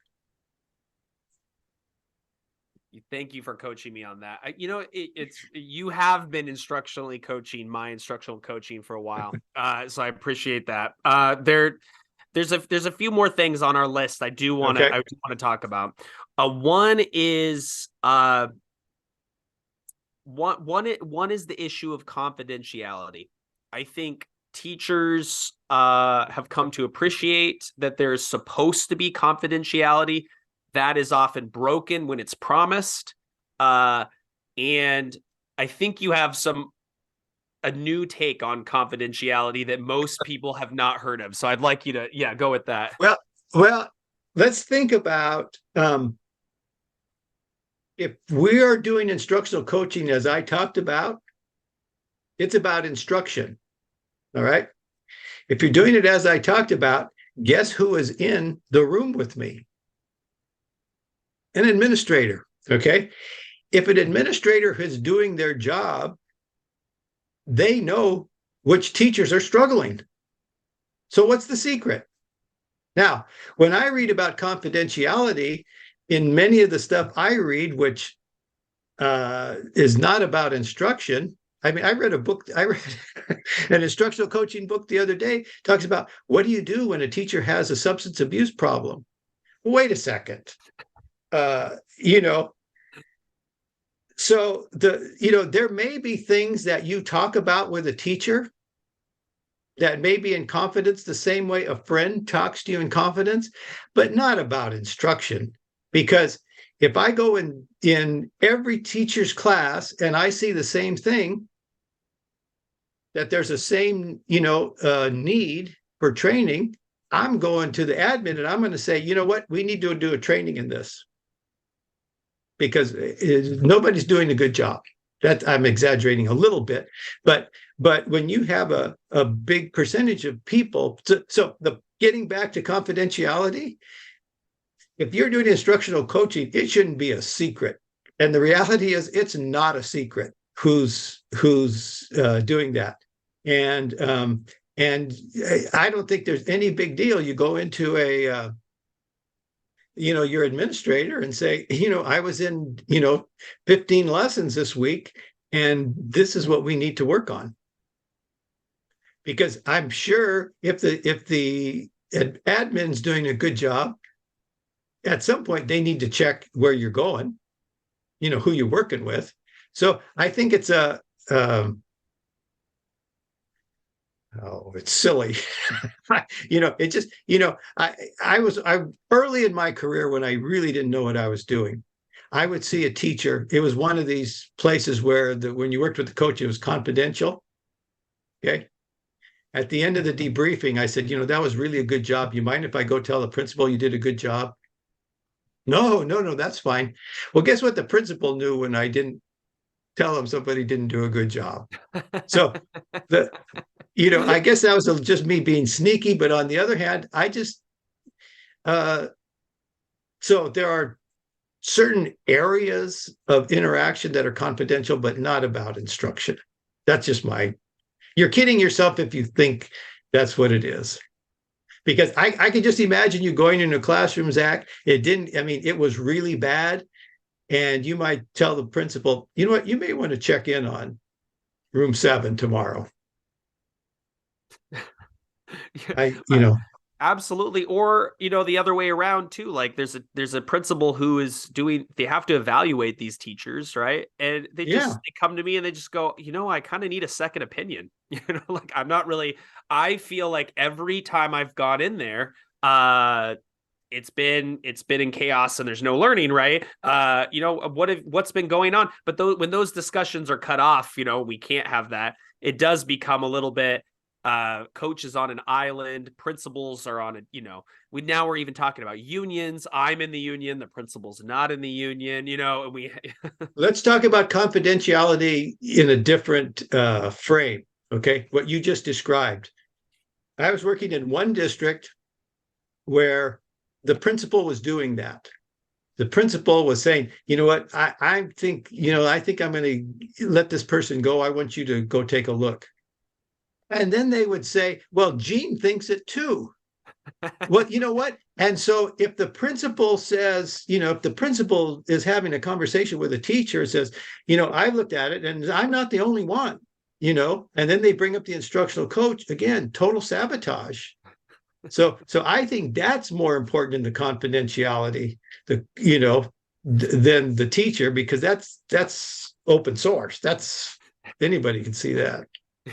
Thank you for coaching me on that. You have been instructionally coaching my instructional coaching for a while, so I appreciate that. There's a few more things on our list I do want to talk about. One is one is the issue of confidentiality. I think teachers have come to appreciate that there's supposed to be confidentiality. That is often broken when it's promised. And I think you have a new take on confidentiality that most people have not heard of. So I'd like you to, go with that. Well, let's think about if we are doing instructional coaching, as I talked about, it's about instruction. All right. If you're doing it as I talked about, guess who is in the room with me? An administrator. Okay. If an administrator is doing their job, they know which teachers are struggling. So what's the secret? Now, when I read about confidentiality, in many of the stuff I read, which is not about instruction. I mean, I read an instructional coaching book the other day, talks about what do you do when a teacher has a substance abuse problem? Wait a second. So there may be things that you talk about with a teacher that may be in confidence the same way a friend talks to you in confidence, but not about instruction. Because if I go in every teacher's class and I see the same thing, that there's a same need for training, I'm going to the admin and I'm going to say, you know what, we need to do a training in this because nobody's doing a good job. That I'm exaggerating a little bit, but when you have a big percentage of people, so the getting back to confidentiality, if you're doing instructional coaching, it shouldn't be a secret. And the reality is, it's not a secret who's doing that. And I don't think there's any big deal. You go into your administrator and say, I was in 15 lessons this week, and this is what we need to work on. Because I'm sure if the admin's doing a good job, at some point they need to check where you're going, who you're working with. So I think it's it's silly. It just, I was early in my career when I really didn't know what I was doing. I would see a teacher. It was one of these places where when you worked with the coach, it was confidential. Okay. At the end of the debriefing, I said, that was really a good job. You mind if I go tell the principal you did a good job? No, that's fine. Well, guess what? The principal knew when I didn't tell him somebody didn't do a good job. So I guess that was just me being sneaky. But on the other hand, I just, so there are certain areas of interaction that are confidential, but not about instruction. That's just you're kidding yourself if you think that's what it is. Because I can just imagine you going into a classroom, Zach. It was really bad. And you might tell the principal, you know what, you may want to check in on room 7 tomorrow. Absolutely. Or, the other way around too. Like there's a principal who is they have to evaluate these teachers, right? And they come to me and they just go, I kind of need a second opinion. Like I feel like every time I've gone in there, it's been in chaos and there's no learning, right? What's been going on? But when those discussions are cut off, we can't have that. It does become a little bit, coach is on an island, principals are on we're even talking about unions. I'm in the union, the principal's not in the union, and we let's talk about confidentiality in a different frame. Okay, what you just described. I was working in one district where the principal was doing that. The principal was saying, you know what, I think I'm going to let this person go. I want you to go take a look. And then they would say, well, Gene thinks it too. Well, you know what? And so if the principal says, if the principal is having a conversation with a teacher, says, I've looked at it and I'm not the only one, and then they bring up the instructional coach, again, total sabotage. So I think that's more important in the confidentiality, than the teacher, because that's open source. That's anybody can see that.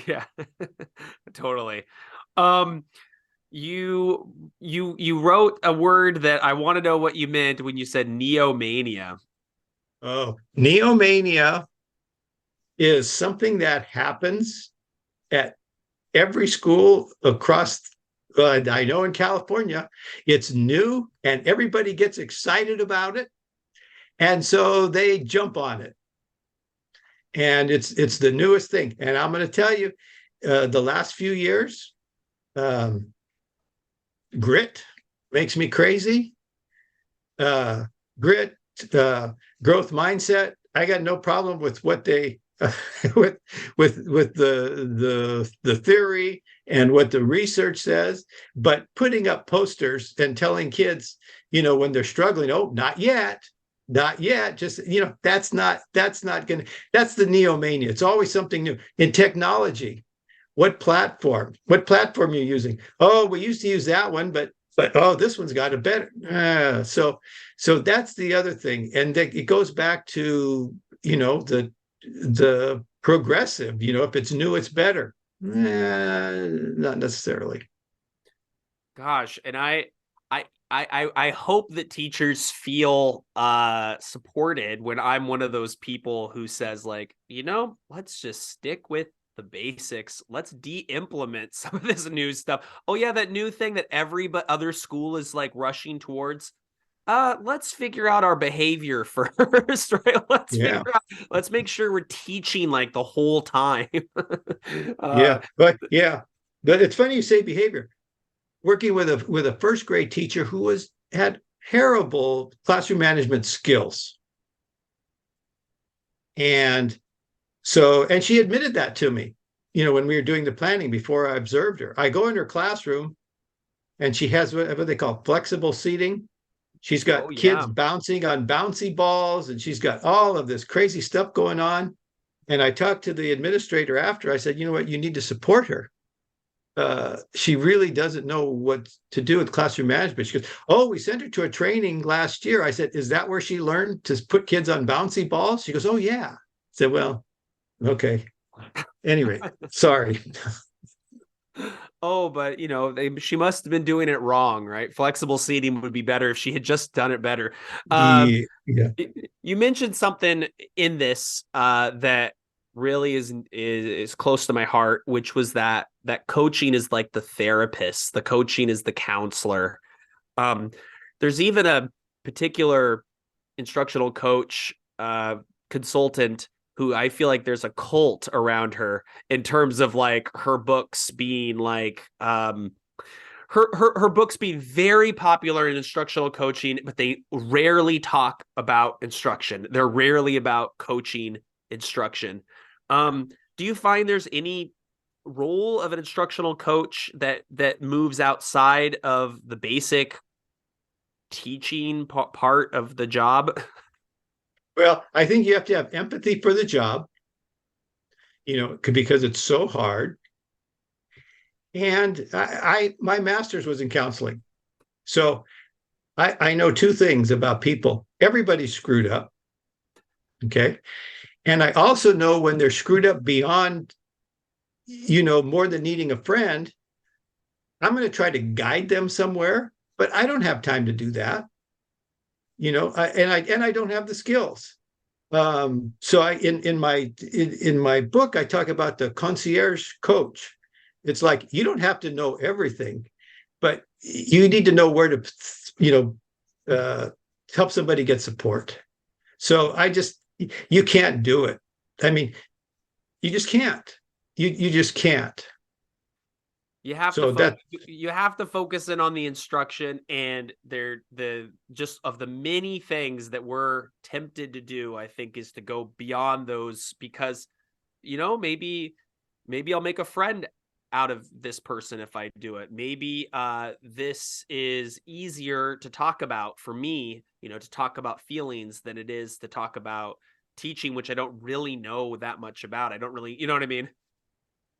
Yeah, totally. You wrote a word that I want to know what you meant when you said neomania. Oh, neomania is something that happens at every school across. I know in California, it's new and everybody gets excited about it. And so they jump on it. And it's the newest thing. And I'm going to tell you, the last few years, grit makes me crazy. Grit, growth mindset. I got no problem with what they with the theory and what the research says, but putting up posters and telling kids, when they're struggling, oh, not yet, just that's not gonna, that's the neomania. It's always something new in technology. What platform you're using? Oh, we used to use that one, but oh, this one's got a better. So that's the other thing, and it goes back to the progressive, if it's new, it's better. Not necessarily. Gosh, and I hope that teachers feel supported when I'm one of those people who says, like, let's just stick with the basics. Let's de-implement some of this new stuff. Oh yeah, that new thing that every but other school is like rushing towards. Let's figure out our behavior first, right? Yeah. Let's make sure we're teaching like the whole time. uh But it's funny you say behavior. Working with a first grade teacher who had terrible classroom management skills. And and she admitted that to me, when we were doing the planning before I observed her. I go in her classroom and she has what they call flexible seating. She's oh got kids yeah. bouncing on bouncy balls and she's got all of this crazy stuff going on. And I talked to the administrator after. I said, you know what, you need to support her. She really doesn't know what to do with classroom management. She goes, oh, we sent her to a training last year. I said, is that where she learned to put kids on bouncy balls? She goes, oh, yeah. I said, well, okay. Anyway, sorry. Oh, but she must have been doing it wrong, right? Flexible seating would be better if she had just done it better. Yeah. You mentioned something in this that really is close to my heart, which was that coaching is like the therapist, the coaching is the counselor. Um, there's even a particular instructional coach consultant who I feel like there's a cult around her in terms of like her books being like her books being very popular in instructional coaching, but they rarely talk about instruction. They're rarely about coaching instruction. Do you find there's any role of an instructional coach that moves outside of the basic teaching part of the job? Well, I think you have to have empathy for the job, because it's so hard. And my master's was in counseling. So I know two things about people. Everybody's screwed up. Okay. And I also know when they're screwed up beyond, more than needing a friend, I'm going to try to guide them somewhere, but I don't have time to do that. And I don't have the skills. So in my book, I talk about the concierge coach. It's like you don't have to know everything, but you need to know where to, help somebody get support. So you can't do it. I mean, you just can't. You just can't. You have So to you have to focus in on the instruction, and the just of the many things that we're tempted to do, I think, is to go beyond those because maybe I'll make a friend out of this person if I do it. Maybe this is easier to talk about for me, to talk about feelings than it is to talk about teaching, which I don't really know that much about. I don't really, you know what I mean?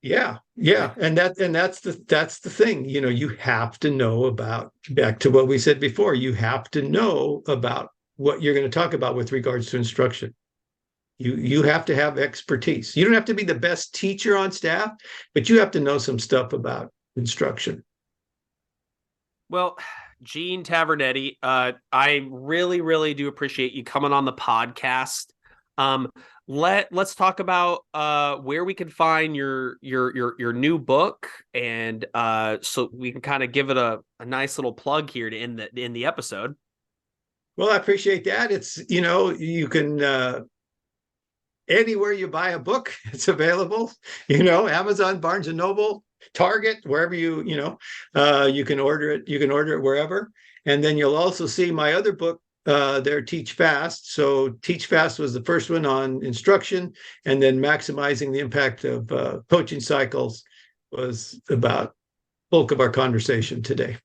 yeah, and that's the thing. You have to know about, back to what we said before, you have to know about what you're going to talk about with regards to instruction. You have to have expertise. You don't have to be the best teacher on staff, but you have to know some stuff about instruction. Well, Gene Tavernetti, I really, really do appreciate you coming on the podcast. Um, let's talk about where we can find your new book, and so we can kind of give it a nice little plug here to end the episode. Well, I appreciate that. It's, you can anywhere you buy a book, it's available. Amazon, Barnes and Noble, Target, wherever you can order it. You can order it wherever. And then you'll also see my other book there, Teach Fast. So Teach Fast was the first one on instruction, and then Maximizing the Impact of Coaching Cycles was about bulk of our conversation today.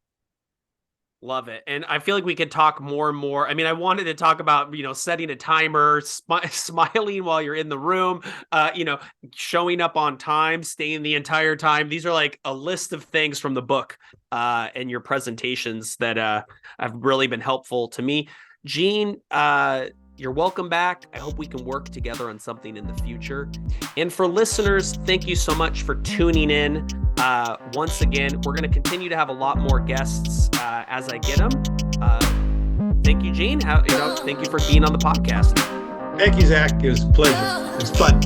Love it. And I feel like we could talk more and more. I mean, I wanted to talk about, setting a timer, smiling while you're in the room, showing up on time, staying the entire time. These are like a list of things from the book and your presentations that have really been helpful to me. Gene, You're welcome back. I hope we can work together on something in the future. And for listeners, thank you so much for tuning in. Once again, we're going to continue to have a lot more guests as I get them. Thank you, Gene. Thank you for being on the podcast. Thank you, Zach. It was a pleasure. It was fun.